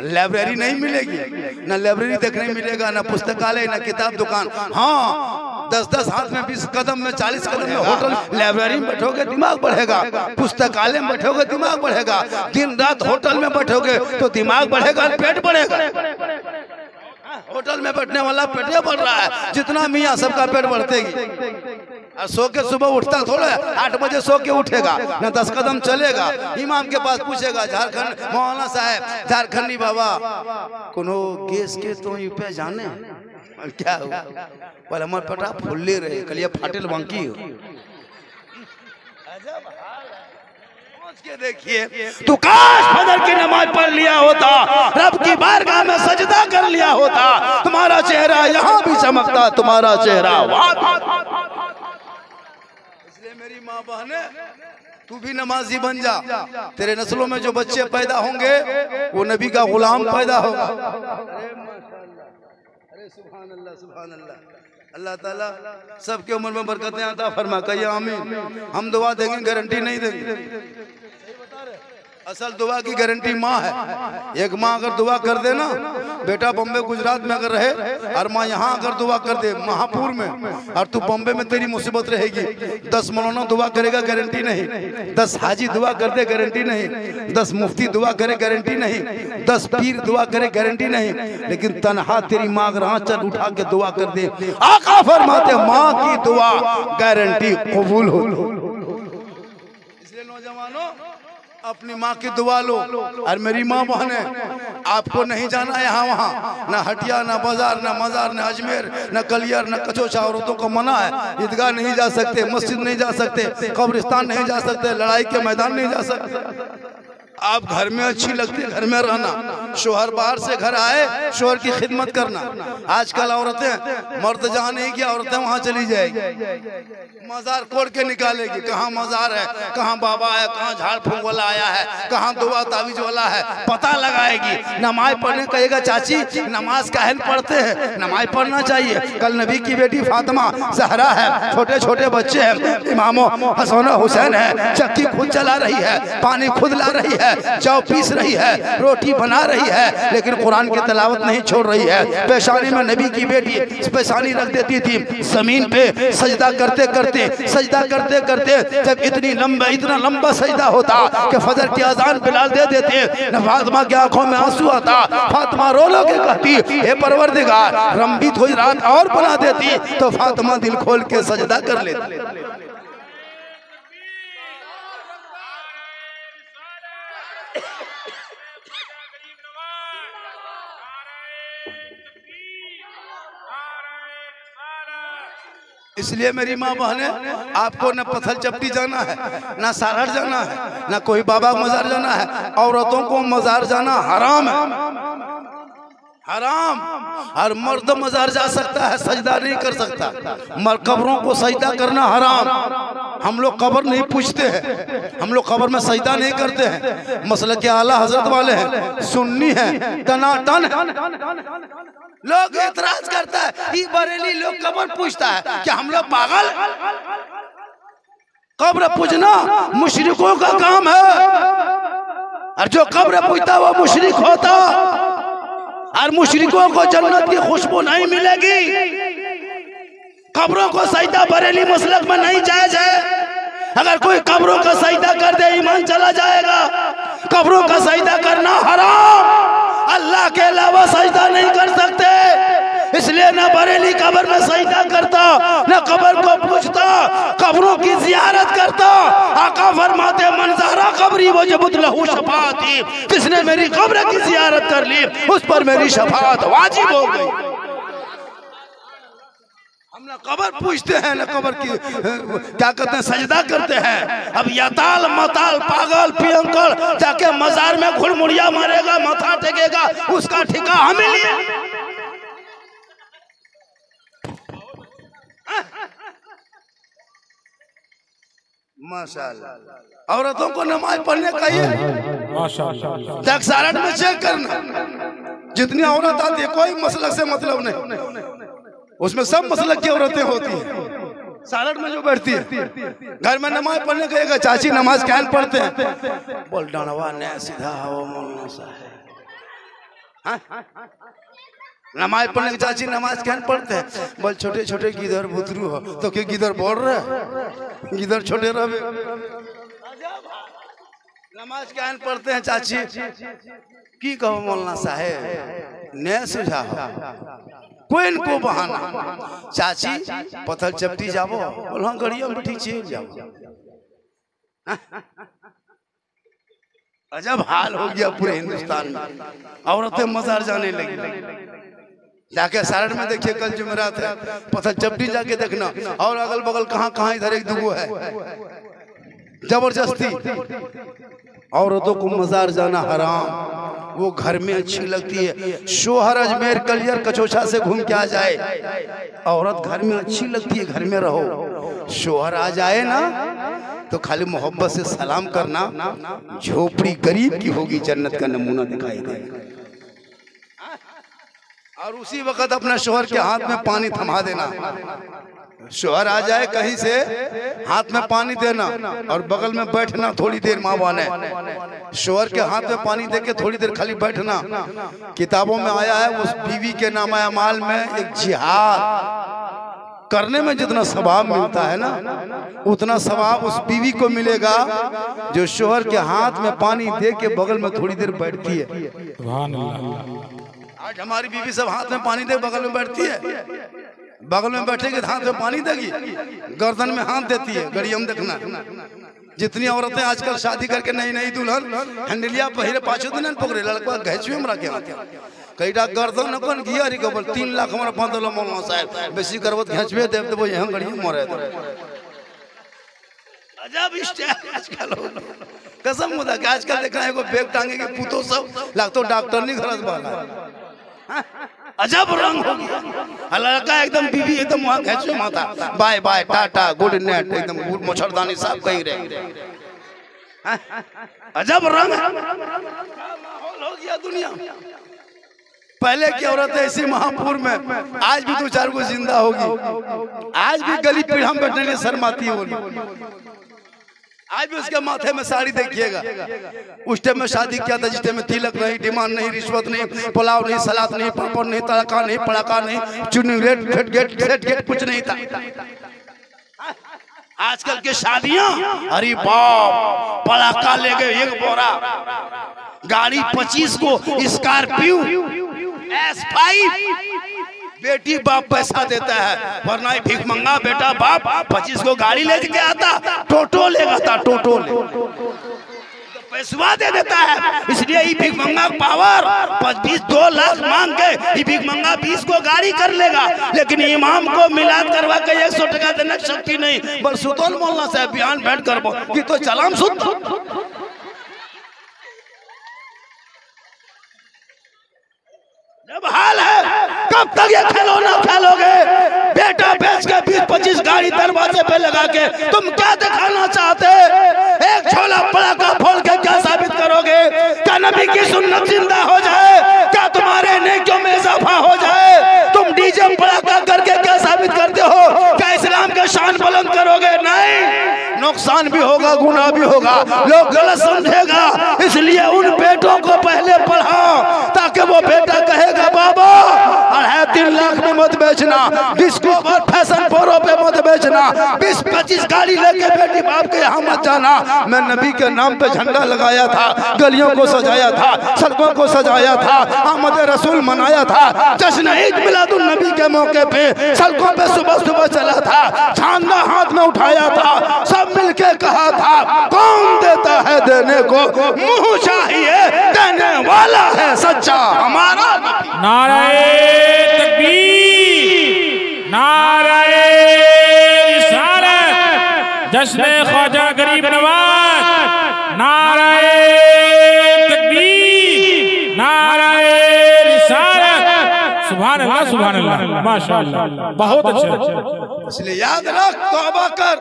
लाइब्रेरी नहीं मिलेगी, ना लाइब्रेरी देखने मिलेगा, ना पुस्तकालय, ना किताब दुकान। हाँ 10-10 हाथ में 20 कदम में 40 कदम में होटल। लाइब्रेरी में बैठोगे दिमाग बढ़ेगा, पुस्तकालय में बैठोगे दिमाग बढ़ेगा, दिन रात होटल में बैठोगे तो दिमाग बढ़ेगा, पेट बढ़ेगा। होटल में बैठने वाला पेट बढ़ रहा है, जितना मियाँ सबका पेट बढ़तेगी। और सो के सुबह उठता थोड़ा, 8 बजे सो के उठेगा, न 10 कदम चलेगा, इमाम के पास पूछेगा झारखंड मौलाना साहब झारखंडी बाबा कोनो केस के तो यूपे जाने क्या हुआ, पर हमारे पटा फुल्ले रहे, कलिया फाटेल बांकी हो। के देखिए तू काश फजर की नमाज पढ़ लिया होता, रब की बारगाह में सजदा कर लिया होता, तुम्हारा चेहरा यहाँ भी चमकता, तुम्हारा चेहरा वहाँ। मेरी माँ बहने, तू भी नमाजी बन जा। तेरे नस्लों में जो बच्चे पैदा होंगे वो नबी का गुलाम पैदा होगा। अरे सुभान अल्लाह, सुभान अल्लाह। अल्लाह ताला सबके उम्र में बरकतें अता फरमा, कहिए आमीन। हम दुआ देंगे, गारंटी नहीं देंगे। असल दुआ की गारंटी माँ है। एक माँ अगर दुआ कर दे ना, बेटा बम्बे गुजरात में अगर रहे और माँ यहाँ अगर दुआ कर दे महापुर में, और तू बम्बे में, तेरी मुसीबत रहेगी। 10 मौलाना दुआ करेगा, गारंटी नहीं। 10 हाजी दुआ कर दे, गारंटी नहीं। 10 मुफ्ती दुआ करे, गारंटी नहीं। 10 पीर दुआ करे, गारंटी नहीं। लेकिन तनहा तेरी माँ अगर आंचल उठा के दुआ कर दे, आका फरमाते माँ की दुआ गारंटी कबूल हो। इसलिए नौजवानों, अपनी माँ की दुआ लो। और मेरी माँ बहने, आपको नहीं जाना यहाँ वहाँ, ना हटिया, ना बाजार, ना मजार, ना अजमेर, ना कलियर, ना कचोचा। औरतों को मना है। ईदगाह नहीं जा सकते, मस्जिद नहीं जा सकते, कब्रिस्तान नहीं जा सकते, लड़ाई के मैदान नहीं जा सकते। आप घर में अच्छी लगती है, घर में रहना। शोहर बाहर से घर आए, शोहर की खिदमत करना। आजकल औरतें, मर्द जहाँ नहीं किया, औरतें वहाँ चली जाएगी, मजार कोड़ के निकालेगी। कहाँ मजार है, कहाँ बाबा है, कहाँ झाड़ फूंक वाला आया है, कहाँ दुआ तावीज वाला है, पता लगाएगी। नमाज पढ़ने कहेगा, चाची नमाज काहे पढ़ते हैं, नमाज पढ़ना चाहिए। कल नबी की बेटी फातिमा ज़हरा है, छोटे छोटे बच्चे हैं, इमामो हसन हुसैन है, चक्की खुद चला रही है, पानी खुद ला रही है, चाव पीस रही है, रोटी बना रही है, लेकिन कुरान की तिलावत नहीं छोड़ रही है। पेशानी में नबी की बेटी पेशानी रख देती थी, जमीन पे सजदा करते करते जब इतना लंबा सजदा होता कि फजर की अजान बिलाल दे देते, न फातिमा की आंखों में आंसू आता। फातिमा रो लो के कहती, हे परवरदिगार, लंबी थोड़ी रात और बना देती तो फातिमा दिल खोल के सजदा कर लेती। इसलिए मेरी माँ बहने, आपको न पत्थर चपटी जाना है, न सारहट जाना है, न कोई बाबा मजार जाना है। औरतों को मजार जाना हराम है, हराम। और मर्द मजार जा सकता है, सजदा नहीं कर सकता। कब्रों को सजदा करना हराम। हम लोग कब्र नहीं पूछते हैं, हम लोग कब्र में सजदा नहीं करते हैं। मसलक के आला हजरत वाले हैं, सुन्नी है, टनाटन है। लोग एतराज करता है, ये बरेली लोग कब्र पूछता है, क्या हम लोग पागल? कब्र पूजना मुशरिकों का काम है, और जो कब्र पूछता वो मुशरिक होता। और मुशरिकों को जन्नत की खुशबू नहीं मिलेगी। कब्रों को सजदा बरेली मसलक में नहीं जायज है। अगर कोई कब्रों का सजदा कर दे, ईमान चला जाएगा। कब्रों का सजदा करना हराम, अल्लाह के अलावा सजदा नहीं कर सकते। इसलिए न बरेली कब्र में सजदा करता, न कब्र को पूछता, कब्रों की जियारत करता। आका फरमाते, मंज़ारा कब्री वजबत लहू शफाअती, किसने मेरी कब्र की जियारत कर ली उस पर मेरी शफाअत वाजिब हो गई। हम ना कब्र पूछते हैं, ना कब्र की क्या कहते हैं, सजदा करते हैं। अब यताल मताल पागल पियंकड़ जाके मजार में घुड़मुड़िया मारेगा, माथा टेकेगा, उसका ठिका हमें लिए। माशाअल्लाह, औरतों को नमाज पढ़ने का ही माशाअल्लाह सारठ में चेक करना। जितनी औरत आती है, कोई मसलक से मतलब नहीं, उसमें सब मसलक की औरतें होती हैं। सारठ में जो बैठती है, घर में नमाज पढ़ने कहेगा, चाची नमाज क्या पढ़ते हैं? बोल डानवा ने सीधा हो मौलाना साहब, नमाज पढ़ने की चाची नमाज क्या पढ़ते हैं? बोल छोटे छोटे गिदर भुतरू हो तो क्या गिदर बोल रहे, गिदर छोटे रहे। नमाज क्या पढ़ते हैं चाची? की कहो मौलाना साहेब, ने सुझा कोई इनको बहाना। चाची पत्थर चपटी जाबो, बोल हाँ गड़िया में ठीक चल जाओ। अजब हाल हो गया पूरे हिंदुस्तान में, औरतें मजार जाने लगी। जाके सारठ में देखिए, कल जुमेरात है, पत्थर चपटी जाके देखना। और अगल बगल कहाँ कहाँ इधर एक दुगो है। जबरदस्ती औरतों को मजार जाना हराम, वो घर में अच्छी लगती है। शोहर अजमेर कलियर कचोचा से घूम के आ जाए, औरत घर में अच्छी लगती है, घर में रहो। शोहर आ जाए ना तो खाली मोहब्बत से सलाम करना, झोपड़ी गरीब की होगी, जन्नत का नमूना दिखाई देगा। और उसी वक्त अपने शोहर के हाथ में पानी थमा देना। शोहर आ जाए कहीं से, हाथ में पानी देना और बगल में बैठना थोड़ी देर। माँ बने शोहर के हाथ में पानी देके थोड़ी देर खाली बैठना। किताबों में आया है उस बीवी के नामा अमाल में एक जिहाद करने में जितना सवाब मिलता है ना, उतना सवाब उस बीवी को मिलेगा जो शोहर के हाथ में पानी दे के बगल में थोड़ी देर बैठती है। आज हमारी बीवी सब हाथ में पानी दे बगल में बैठती है, बगल में बैठेगी हाथ में पानी देगी, गर्दन में हाथ देती है। गड़ियम देखना जितनी औरतें आजकल शादी करके नई नई दुल्हन हैंडलिया पहिरे पाछू दिन पकड़े लड़का घैचुए में रखे कई गर्दन कौन घिया री कबल 3 लाख हमारा 15 मौलाना साहब बेसी करबत घैचुए देव तो यहाँ गड़िया मरे। अजब स्टाइल आजकल कसम खुदा के आजकल देखना है बैग टांगे के पुतो सब लगतो डॉक्टर नहीं खरच वाला। अजब रंग हो गया लड़का एकदम बीवी एकदम वहां घैचुए माथा bye bye tata good night एकदम मच्छरदानी साहब कही रहे। अजब रंग माहौल हो गया दुनिया। पहले की औरतें ऐसी महापुर में आज भी 2-4 को जिंदा होगी, आज भी गली पीढ़ा में बैठने लिए शर्माती होगी, आज भी उसके माथे में साड़ी देखिएगा। उस टाइम में शादी किया था जिस टाइम में तिलक नहीं, डिमांड नहीं, रिश्वत नहीं, पुलाव नहीं, सलाद नहीं, पापड़ नहीं, तड़का नहीं, पड़ाका नहीं, चुनी रेट गेट कुछ नहीं था। आजकल की शादियां अरे बाप पड़ाका ले गए 1 बोरा, गाड़ी 25 को, स्कॉर्पियो S5, बेटी बाप पैसा देता है वरना भीख मंगा बेटा बाप 25 को गाड़ी लेके आता, टोटो लेगा था टोटो ले पैसवा दे देता है। इसलिए ये भीख मंगा पावर 2 लाख मांग के ये भीख मंगा 20 को गाड़ी कर लेगा, लेकिन इमाम को मिलाद करवा के 100 टका देने की शक्ति नहीं। बस सुतोल मौलाना साहब बयान बैठ कर कि तो चलाम सुत जब हाल है कब तक ये खिलौना खेलोगे? बेटा बेच के 20-25 गाड़ी दरवाजे पे लगा के तुम क्या दिखाना चाहते? एक छोला पड़ाका फोड़ के क्या साबित करोगे? क्या नबी की सुन्नत जिंदा हो जाए? क्या तुम्हारे नेकियों में इजाफा हो जाए? तुम डीजे पड़ाका करके क्या साबित करते हो? क्या इस्लाम के शान बुलंद करोगे? नहीं, नुकसान भी होगा, गुनाह भी होगा, लोग गलत समझेगा। इसलिए उन बेटों को पहले पढ़ाओ ताकि वो बेटा कहेगा बाबा 2.5-3 लाख में मत बेचना, 20 को फैशन प्रो पे मत बेचना, 20-25 गाड़ी लेके बेटी बाप के यहाँ मत जाना। मैं नबी के नाम पे झंडा लगाया था, गलियों को सजाया था, सड़कों को सजाया था, आमद रसूल मनाया था, जश्न ईद मिलादुन नबी के मौके पे सड़कों पे सुबह चला था, झंडा हाथ में उठाया था, सब मिलके कहा था कौन देता है देने को, मुंह चाहिए देने वाला है सच्चा हमारा। नाराए तकबीर, नाराए रिसालत, जश्न ख्वाजा गरीब नवाज, नाराए तकबीर, नाराए रिसालत। सुभान अल्लाह, सुभान अल्लाह, माशाअल्लाह, बहुत अच्छा। इसलिए याद रख, तौबा कर।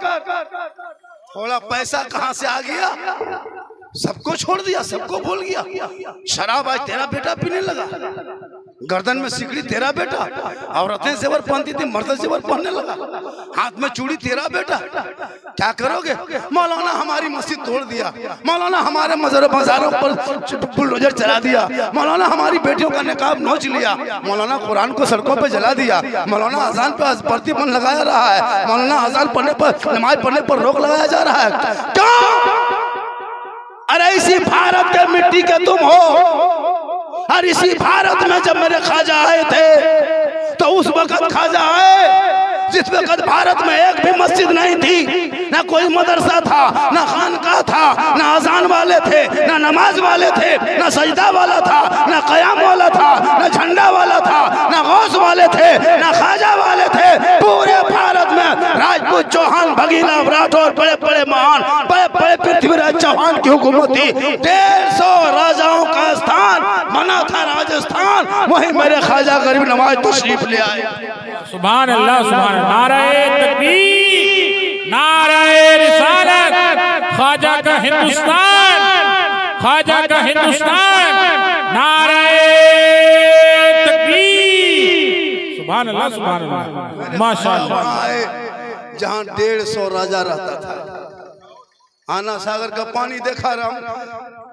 थोड़ा पैसा कहाँ से आ गया? सबको छोड़ दिया, सबको भूल गया। शराब आज तेरा बेटा पीने लगा, गर्दन में सिकड़ी तेरा बेटा, औरतें जेवर पहनती थी मर्द जेवर पहनने लगा, हाथ में चूड़ी तेरा बेटा। क्या करोगे? मौलाना हमारी मस्जिद तोड़ दिया, मौलाना हमारे मज़ारों पर बुलडोजर चला दिया, मौलाना हमारी बेटियों का निकाब नोच लिया, मौलाना कुरान को सड़कों पे जला दिया, मौलाना अजान पर प्रतिबंध लगाया रहा है, मौलाना अजान पढ़ने पर, नमाज पढ़ने पर रोक लगाया जा रहा है। क्यों? अरे इसी भारत के मिट्टी के तुम हो, और इसी भारत में जब मेरे ख्वाजा आए थे तो उस वक्त ख्वाजा आए जिस वक्त भारत में एक भी मस्जिद नहीं थी, ना कोई मदरसा था, ना खानका था, ना अजान वाले थे, ना नमाज वाले थे, ना सजदा वाला था, ना कयाम वाला था, ना झंडा वाला था, ना गौस वाले थे, ना ख्वाजा वाले थे। पूरे भारत में राजपूत, चौहान, भगीना, राठौर, बड़े बड़े महान, बड़े बड़े पृथ्वीराज चौहान की हुकूमत थी। 150 राजाओं का स्थान बना था राजस्थान, वहीं मेरे ख्वाजा गरीब नवाज तशरीफ ले आए। सुभान अल्लाह, सुभान अल्लाह, नाराए तकबीर, ख्वाजा का हिंदुस्तान, ख्वाजा का हिंदुस्तान, नारे तकबीर। सुभान अल्लाह, सुभान अल्लाह, माशाअल्लाह। जहाँ 150 राजा रहता था, आना सागर का पानी देखा राम,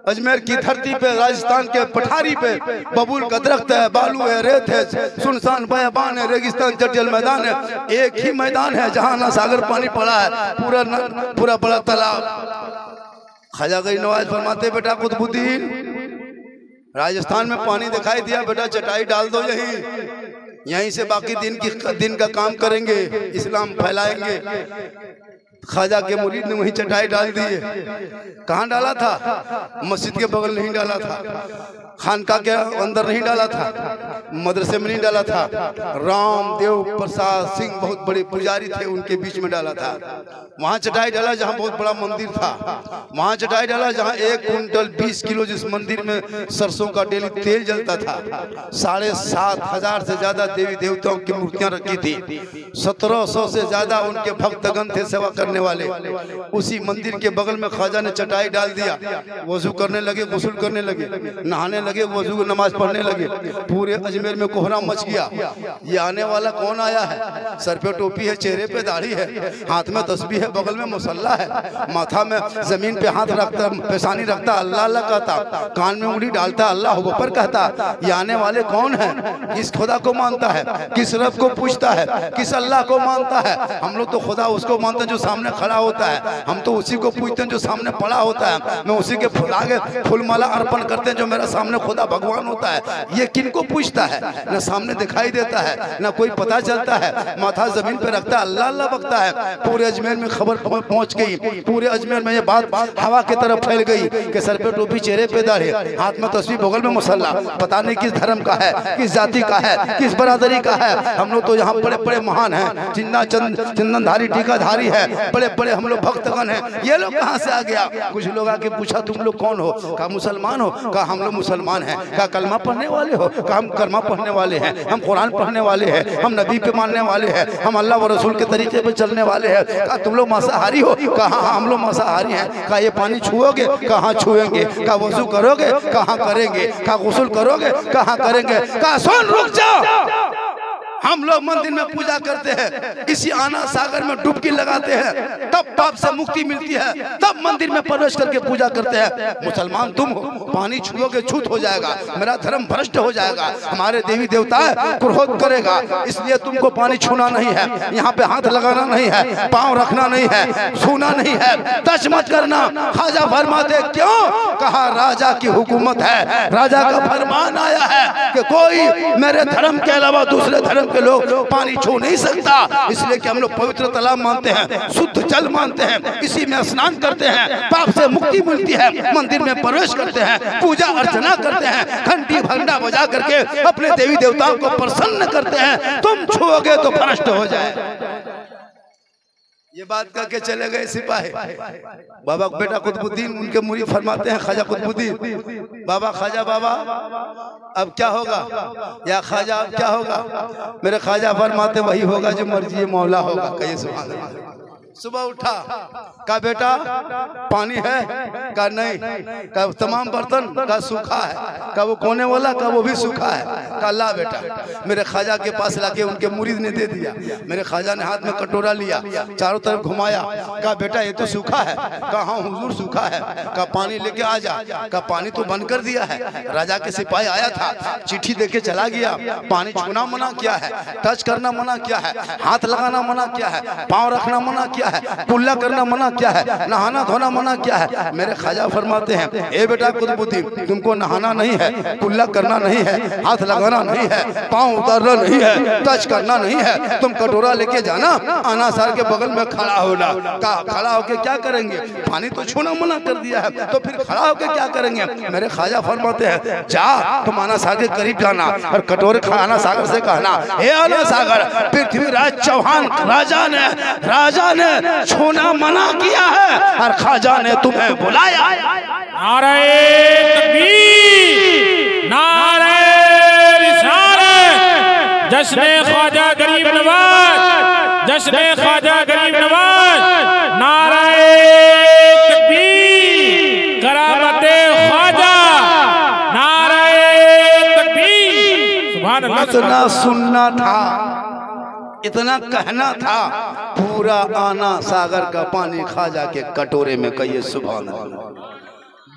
अजमेर की धरती पे, राजस्थान के पठारी पे बबूल का दरख्त है, बालू है, रेत है, सुनसान बयाबान है, रेगिस्तान, जर्जल मैदान है। एक ही मैदान है जहाँ आना सागर पानी पड़ा है, पूरा बड़ा तालाब। ख्वाजा गरीब नवाज फरमाते, बेटा कुतुबुद्दीन, राजस्थान में पानी दिखाई दिया, बेटा चटाई डाल दो, यहीं से बाकी दिन का काम करेंगे, इस्लाम फैलाएंगे। ख्वाजा के मुरीद ने वहीं चटाई डाल दी है। कहाँ डाला था? मस्जिद के बगल नहीं डाला था, खानका के अंदर नहीं डाला था, मदरसे में नहीं डाला था, रामदेव प्रसाद सिंह बहुत बड़े पुजारी थे, उनके बीच में डाला था। वहाँ चटाई डाला जहाँ बहुत बड़ा मंदिर था, वहाँ चटाई डाला जहाँ 1 कुंटल 20 किलो जिस मंदिर में सरसों का डेली तेल जलता था। 7,500 से ज्यादा देवी देवताओं की मूर्तियां रखी थी, 1700 से ज्यादा उनके भक्तगण थे सेवा करने वाले। उसी मंदिर के बगल में ख्वाजा ने चटाई डाल दिया, वजू करने लगे, गुस्ल करने लगे, नहाने लगे, वजू नमाज पढ़ने लगे। पूरे अजमेर में कोहरा मच गया। ये आने वाला कौन आया है? सर पे टोपी है, चेहरे पे दाढ़ी है, हाथ में तस्बीह है, बगल में मुसल्ला है, माथा में जमीन पे हाथ रखता, पेशानी रखता, अल्लाह अल्लाह कहता, कान में उंगली डालता, अल्लाह अकबर कहता। ये आने वाले कौन है? किस खुदा को मानता है? किस रब को पूछता है? किस अल्लाह को मानता है? हम लोग तो खुदा उसको मानते हैं जो सामने खड़ा होता है, हम तो उसी को पूछते हैं जो सामने पड़ा होता है। मैं उसी के आगे फूलमाला अर्पण करते हैं जो मेरा सामने खुदा भगवान होता है। ये किन को पूछता है? न सामने दिखाई देता है, न कोई पता चलता है, माथा जमीन पे रखता है, अल्लाह अल्लाह बकता है। पूरे अजमेर में खबर पहुंच गई, पूरे अजमेर में ये बात हवा की तरफ फैल गई कि सर पे टोपी, चेहरे पे दाढ़ी, हाथ में तस्वीर, बगल में मुसल्ला, पता नहीं किस धर्म का है, किस जाति का है, किस बरादरी का है। हम लोग तो यहाँ बड़े बड़े महान हैं, चंदनधारी टीकाधारी है, बड़े बड़े हम लोग भक्तगण हैं। ये लोग कहाँ से आ गया? कुछ लोग आके पूछा, तुम लोग कौन हो? कहा मुसलमान हो? कहा हम लोग मुसलमान हैं। कहा कलमा पढ़ने वाले हो? कहा हम कलमा पढ़ने वाले हैं, हम कुरान पढ़ने वाले हैं, हम नबी पे मानने वाले हैं, हम अल्लाह व रसूल के तरीके पे चलने वाले हैं। कहा तुम लोग मांसाहारी हो? कहा हाँ हम लोग मांसाहारी हैं। कहा ये पानी छुओगे? कहाँ छुएंगे? कहा वजू करोगे? कहाँ करेंगे? कहा गुस्ल करोगे? कहाँ करेंगे? कहा सुन, रुक जाओ, हम लोग मंदिर में पूजा करते हैं, इसी आना सागर में डुबकी लगाते हैं, तब पाप से मुक्ति मिलती है, तब मंदिर में प्रवेश करके पूजा करते हैं। मुसलमान तुम हो, पानी छुओगे छूत हो जाएगा, मेरा धर्म भ्रष्ट हो जाएगा, हमारे देवी देवता क्रोध करेगा, इसलिए तुमको पानी छूना नहीं है, यहाँ पे हाथ लगाना नहीं है, पाँव रखना नहीं है, छूना नहीं है, टच मत करना। ख्वाजा फरमाते क्यों? कहा राजा की हुकूमत है, राजा का फरमान आया है कि कोई मेरे धर्म के अलावा दूसरे धर्म के लोग पानी छू नहीं सकता, इसलिए कि हम लोग पवित्र तालाब मानते हैं, शुद्ध जल मानते हैं, इसी में स्नान करते हैं, पाप से मुक्ति मिलती है, मंदिर में प्रवेश करते हैं, पूजा अर्चना करते हैं, घंटी भंडा बजा करके अपने देवी देवताओं को प्रसन्न करते हैं। तुम छुओगे तो भ्रष्ट हो जाए। ये बात करके चले गए सिपाही। बाबा बेटा कुतुबुद्दीन, उनके मुरीद फरमाते हैं ख्वाजा कुतुबुद्दीन, बाबा ख्वाजा बाबा अब क्या होगा? या ख्वाजा अब क्या होगा? मेरे ख्वाजा फरमाते वही होगा जो मर्जी मौला होगा। कहिए सुभान अल्लाह। सुबह उठा, कहा बेटा पानी है? कहा नहीं। कहा तमाम बर्तन? कहा सूखा है। कहा वो कोने वाला? कहा वो भी सूखा है। कहा ला बेटा। मेरे ख्वाजा के पास लाके उनके मुरीद ने दे दिया। मेरे ख्वाजा ने हाथ में कटोरा लिया, चारों तरफ घुमाया, कहा बेटा ये तो सूखा है। कहा हाँ हुजूर सूखा है। कहा पानी लेके आ जा। कहा पानी तो बंद कर दिया है। राजा के सिपाही आया था, चिट्ठी देके चला गया, पानी छूना मना किया है, टच करना मना किया है, हाथ लगाना मना किया है, पाँव रखना मना किया है, कुल्ला करना मना किया है, नहाना धोना मना किया है। मेरे ख्वाजा फरमाते हैं ए बेटा कुतुबुद्दीन, तुमको नहाना नहीं है, कुल्ला करना नहीं है, हाथ लगाना नहीं है, पाँव उतारना नहीं है, टच करना नहीं है, तुम कटोरा लेके जाना, आना सार के बगल में खड़ा होना। कहा खड़ा होके क्या करेंगे? पानी तो छूना मना कर दिया है, तो फिर खड़ा होके क्या करेंगे? मेरे ख्वाजा फरमाते हैं जा तुम आना सागर के करीब जाना और कटोरे आना सागर से कहना हे आना सागर, पृथ्वीराज चौहान राजा ने छूना मना किया है और ख्वाजा ने तुम्हें बुलाया। नारे तकबीर, नारे रिसालत, जश्न ख्वाजा गरीब नवाज, जश्न ख्वाजा गरीब नवाज, नारे तकबीर। इतना सुनना था, इतना कहना था, पूरा आना सागर का पानी खा जाके कटोरे में कहिए सुभान अल्लाह।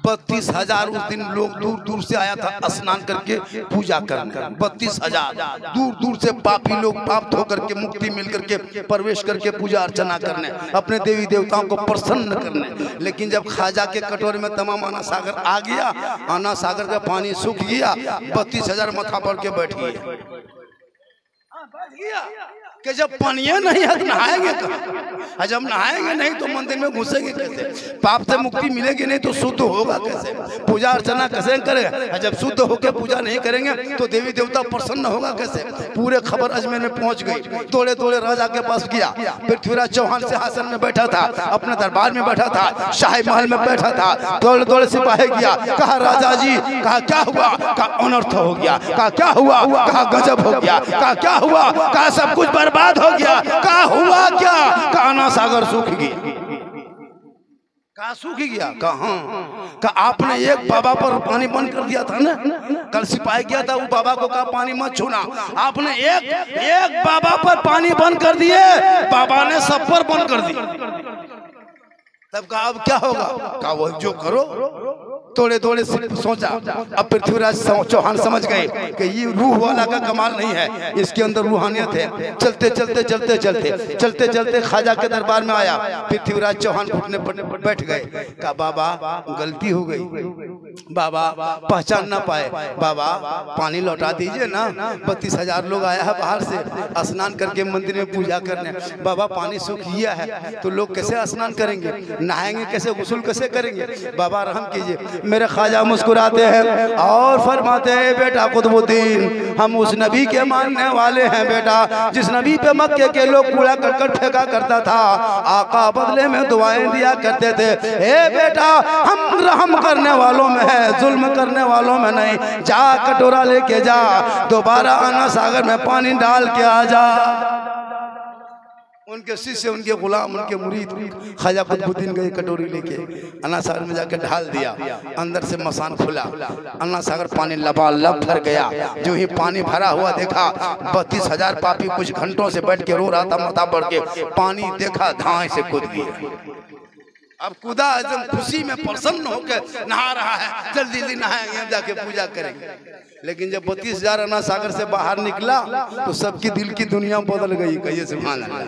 32,000 उस दिन लोग दूर दूर से आया था स्नान करके पूजा करने। 32,000 दूर दूर से पापी लोग पाप धो करके मुक्ति मिल करके प्रवेश करके पूजा अर्चना करने, अपने देवी देवताओं को प्रसन्न करने। लेकिन जब खाजा के कटोरे में तमाम आना सागर आ गया, आना सागर का पानी सूख गया, 32,000 माथा पर के बैठ गए कि जब पानिया नहीं है तो नहाएंगे कहाँ? जब नहाएंगे नहीं तो मंदिर में घुसेंगे कैसे? पाप से मुक्ति मिलेगी नहीं तो शुद्ध होगा कैसे? पूजा अर्चना कैसे करेंगे? जब शुद्ध होकर पूजा नहीं करेंगे तो देवी देवता प्रसन्न होगा कैसे? पूरे खबर अजमेर में पहुंच गई। दौड़े दौड़े राजा के पास गया। पृथ्वीराज चौहान सिंहासन में बैठा था, अपने दरबार में बैठा था, शाही महल में बैठा था। दौड़े दौड़े सिपाही गया, कहा राजा जी, कहा क्या हुआ? कहा अनर्थ हो गया। कहा क्या हुआ? कहा गजब हो गया। कहा क्या हुआ? कहा सब कुछ बर्बाद हो गया। कहा हुआ क्या? कहा आना सागर सूख गया। कहा सूख गया? कहा आपने एक बाबा पर पानी बंद कर दिया था ना, कल सिपाही गया था, वो बाबा को कहा पानी मत छूना। आपने एक बाबा पर पानी बंद कर दिए, बाबा ने सब पर बंद कर दिया। तब कहा अब क्या होगा? कहा वो जो करो। थोड़े थोड़े सोचा। अब पृथ्वीराज चौहान समझ गए कि ये रूह वाला का कमाल नहीं है, इसके अंदर रूहानियत है। चलते चलते चलते चलते चलते चलते खाजा के दरबार में आया। पृथ्वीराज चौहान घुटने पर बैठ गए। कहा बाबा गलती हो गई, बाबा पहचान ना पाए, बाबा पानी लौटा दीजिए ना। 32,000 लोग आया है बाहर से स्नान करके मंदिर में पूजा करने, बाबा पानी सूख गया है तो लोग कैसे स्नान करेंगे, नहाएंगे कैसे, गुस्ल कैसे करेंगे? बाबा रहम कीजिए। मेरे ख्वाजा मुस्कुराते हैं और फरमाते हैं बेटा कुतुबुद्दीन, हम उस नबी के मानने वाले हैं बेटा, जिस नबी पे मक्के के लोग कूड़ा करकट फेंका करता था, आका बदले में दुआएं दिया करते थे। ए बेटा हम रहम करने वालों में है, जुल्म करने वालों में नहीं। जा कटोरा लेके जा, दोबारा आना सागर में पानी डाल के आ जा। उनके शिष्य, उनके गुलाम, उनके मुरीद ख्वाजा कुतुबुद्दीन गए कटोरी लेके, अन्ना सागर में जाके ढाल दिया। अंदर से मसान खुला, अन्ना सागर पानी लबालब भर गया। जो ही पानी भरा हुआ देखा, 32,000 पापी कुछ घंटों से बैठ के रो रहा था माथा बढ़ के, पानी देखा धाए से कूद गया। अब कूदा एकदम खुशी में प्रसन्न होकर नहा रहा है, जल्दी जल्दी नहाएंगे, जाके पूजा करेंगे। लेकिन जब 32,000 अन्ना सागर से बाहर निकला तो सबकी दिल की दुनिया बदल गई, कहिए सुभान अल्लाह।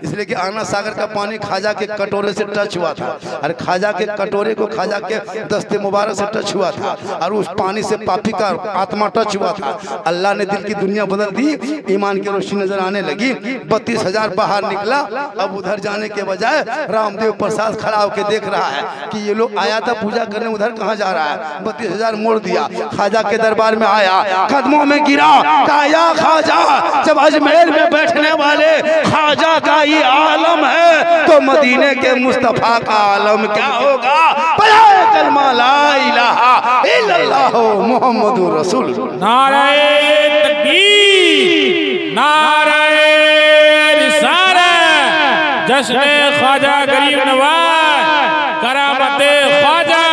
इसलिए कि आना सागर का पानी खाजा के कटोरे से टच हुआ था, और खाजा के कटोरे को खाजा के दस्ते मुबारक से टच हुआ था, और उस पानी से पापी का आत्मा टच हुआ था। अल्लाह ने दिल की दुनिया बदल दी, ईमान की रोशनी नजर आने लगी। 32,000 बाहर निकला। अब उधर जाने के बजाय रामदेव प्रसाद खड़ा होकर देख रहा है कि ये लोग आया था पूजा करने, उधर कहाँ जा रहा है। 32,000 मोड़ दिया, खाजा के दरबार में आया, कदमों में गिरा, कहा या खाजा, जब अजमेर में बैठने वाले खाजा का ये आलम है तो मदीने के मुस्तफा का आलम क्या होगा? कलमा ला इलाहा इल्लल्लाह मुहम्मदुर रसूल। नारे तकबीर, नारे रिसालत, जश्न ख्वाजा गरीब नवाज, करामते ख्वाजा,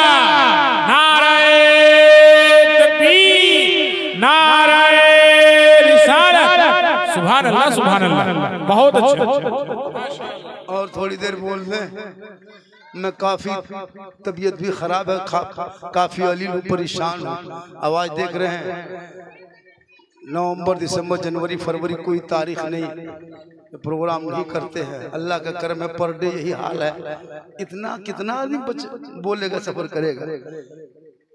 नारे तकबीर, नारे रिसालत। सुभान अल्लाह, सुभान अल्लाह, बहुत अच्छे। और थोड़ी देर बोल दें, मैं काफी तबीयत भी खराब है, काफी अलील हूँ, परेशान हूँ। आवाज देख रहे हैं, नवंबर, दिसंबर, जनवरी, फरवरी कोई तारीख नहीं, प्रोग्राम नहीं करते हैं। अल्लाह का करम है, पर डे यही हाल है। इतना कितना आदमी बोलेगा, सफर करेगा।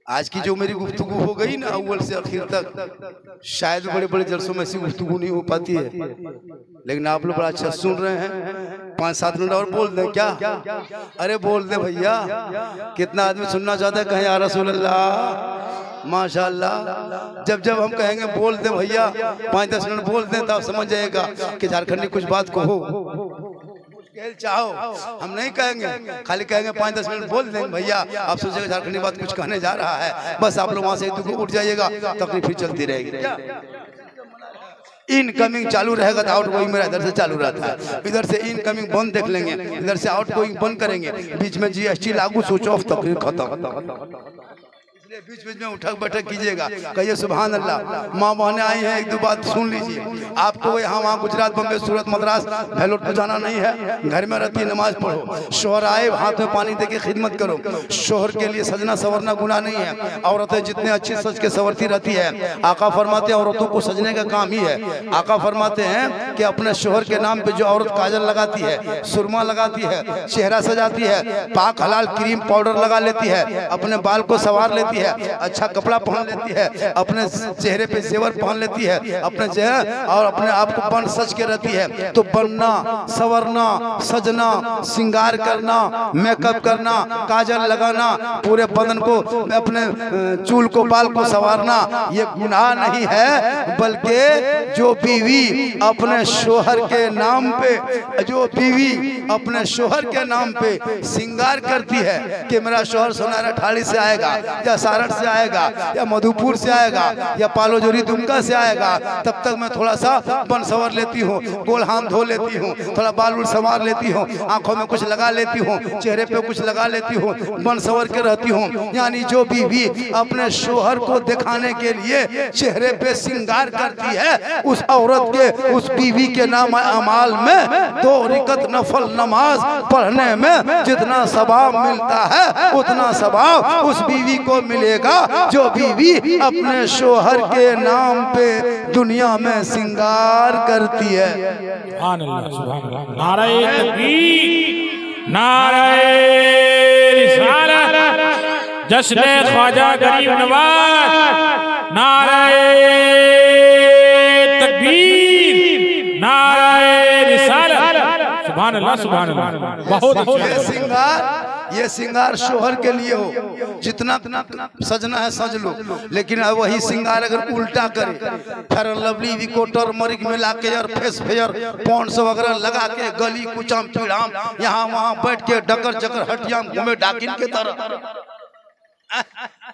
आज की जो मेरी गुफ्तगू हो गई ना अव्वल से आखिर तक, शायद बड़े बड़े जलसों में ऐसी गुफ्तगू नहीं हो पाती है, लेकिन आप लोग बड़ा अच्छा सुन रहे हैं। 5-7 मिनट और बोल दें क्या? अरे बोल दे भैया, कितना आदमी सुनना चाहता है, कहें या रसूल अल्लाह, माशाअल्लाह। जब जब हम कहेंगे बोल दे भैया, 5-10 मिनट बोल दें, तब समझ जाएगा कि झारखंडी कुछ बात कहो, चाहो। हम नहीं कहेंगे, खाली कहेंगे 5-10 मिनट बोल देंगे भैया, आप सोचेंगे झारखंडी बात कुछ कहने जा रहा है, बस आप लोग वहां से उठ जाइएगा, तकलीफ फिर चलती रहेगी। इनकमिंग चालू रहेगा तो आउट गोइंग मेरा इधर से चालू रहता है, इधर से इनकमिंग बंद देख लेंगे, इधर से आउट गोइंग बंद करेंगे, बीच में GST लागू, स्विच ऑफ, तकलीफ खत्म। इसलिए बीच बीच में उठक बैठक कीजिएगा, कहिए सुभान अल्लाह। माँ बहनें आई हैं, एक दो बात सुन लीजिए। आपको यहाँ वहाँ गुजरात, बम्बे, सूरत, मद्रास, भेलोर को जाना नहीं है। घर में रहती नमाज पढ़ो, शोहर आए हाथ में पानी दे के खिदमत करो। शोहर के लिए सजना संवरना गुनाह नहीं है। औरतें जितने अच्छी सज के संवरती रहती है, आका फरमाते हैं औरतों को सजने का काम ही है। आका फरमाते हैं कि अपने शोहर के नाम पे जो औरत काजल लगाती है, सुरमा लगाती है, चेहरा सजाती है, पाक हलाल क्रीम पाउडर लगा लेती है, अपने बाल को संवार लेती है, अच्छा कपड़ा पहन लेती है, अपने चेहरे पे जेवर पहन लेती है, अपने और अपने आप को बन सज के रहती है, तो बनना, संवरना, सजना, श्रृंगार करना, मेकअप करना, काजल लगाना, पूरे बदन को, अपने चूल को, बाल को संवारना, ये गुनाह नहीं है। बल्कि जो बीवी अपने शोहर के नाम पे, जो बीवी अपने शोहर के नाम पे श्रृंगार करती है कि मेरा शोहर सोनारा ठाड़ी से आएगा, या सारठ से आएगा, या मधुपुर से आएगा, या पालोजोरी दुमका से आएगा, तब तक मैं थोड़ा सा बन संवर लेती हूँ, गोल हाथ धो लेती हूँ, थोड़ा बाल उल संवार लेती हूँ, आंखों में कुछ लगा लेती हूँ, चेहरे पे कुछ लगा लेती हूँ, बन संवर के रहती हूँ। यानी जो बीवी अपने शोहर को दिखाने के लिए चेहरे पे श्रृंगार करती है, उस औरत के, उस बीवी के नाम अमाल में 2 रकात नफल नमाज पढ़ने में जितना सवाब मिलता है, उतना सवाब उस बीवी को मिलेगा जो बीवी अपने शोहर के नाम पे दुनिया में श्रृंगार करती है। सुभान अल्लाह, सुभान अल्लाह। नारे तकबीर, नारे रिसालत, जश्न ख्वाजा गरीब नवाज, नारे तकबीर, नारे रिसालत। सुभान अल्लाह, सुभान अल्लाह। बहुत ये श्रृंगार शोहर के लिए हो, जितना सजना है सज लो, लेकिन वही श्रृंगार अगर उल्टा करे, फेयर लवली, विको, टर्मरिक मिला के और फेस फेयर पॉन्ड्स वगैरह लगा के गली कुचाम पीड़ाम यहाँ वहाँ बैठ के डकर चकर हटियाम घूमे डाकिन के तरह,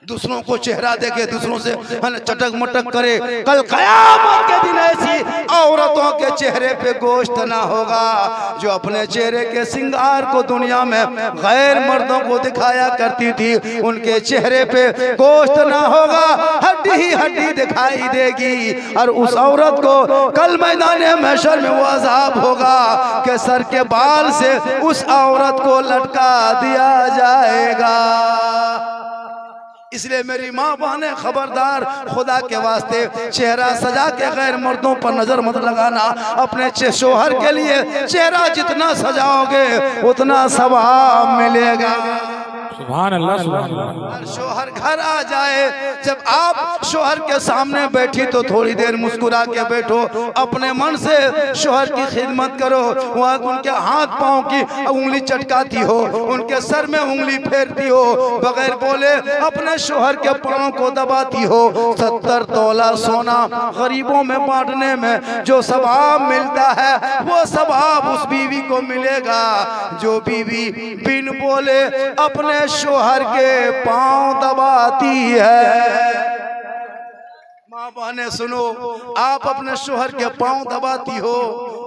दूसरों को चेहरा देखे, दूसरों से चटक मटक करे, कल कयामत के दिन ऐसी औरतों के चेहरे पे गोश्त ना होगा जो अपने चेहरे के श्रृंगार को दुनिया में गैर मर्दों को दिखाया करती थी। उनके चेहरे पे गोश्त ना होगा, हड्डी ही हड्डी दिखाई देगी। और उस औरत को कल मैदान महशर में वो अजाब होगा कि सर के बाल से उस औरत को लटका दिया जाएगा। इसलिए मेरी माँ बहनें खबरदार, खुदा के वास्ते चेहरा सजा के गैर मर्दों पर नजर मत लगाना। अपने शोहर के लिए चेहरा जितना सजाओगे उतना सवाब मिलेगा। सुभान अल्लाह, सुभान अल्लाह। शोहर घर आ जाए, जब आप शोहर के सामने बैठी तो थोड़ी देर मुस्कुरा के बैठो, अपने मन से शोहर की खिदमत करो। वहाँ उनके हाथ पाँव की उंगली चटकाती हो, उनके सर में उंगली फेरती हो, बगैर बोले अपने शोहर के पाँव को दबाती हो। 70 तोला सोना गरीबों में बांटने में जो सवाब मिलता है, वो सवाब उस बीवी को मिलेगा जो बीवी बिन बोले अपने शोहर के पांव दबाती है। माँ बहने सुनो, आप अपने शोहर के पांव दबाती हो,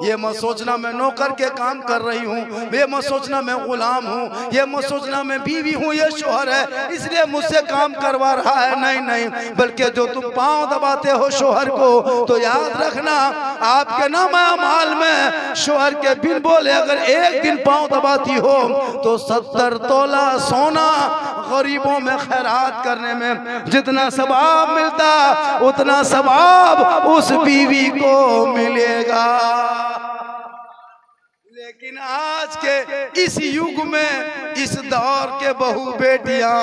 ये मत सोचना मैं नौकर के काम कर रही हूँ, ये मत सोचना मैं गुलाम हूँ, ये मत सोचना मैं बीवी हूँ, ये शोहर है इसलिए मुझसे काम करवा रहा है। नहीं नहीं, बल्कि जो तुम पांव दबाते हो शोहर को, तो याद रखना आपके नाम अमाल में शोहर के बिन बोले अगर एक दिन पांव दबाती हो तो 70 तोला सोना गरीबों में खैरात करने में जितना सवाब मिलता उतना सवाब उस बीवी को मिलेगा। लेकिन आज के इस युग में, इस दौर के बहू बेटियां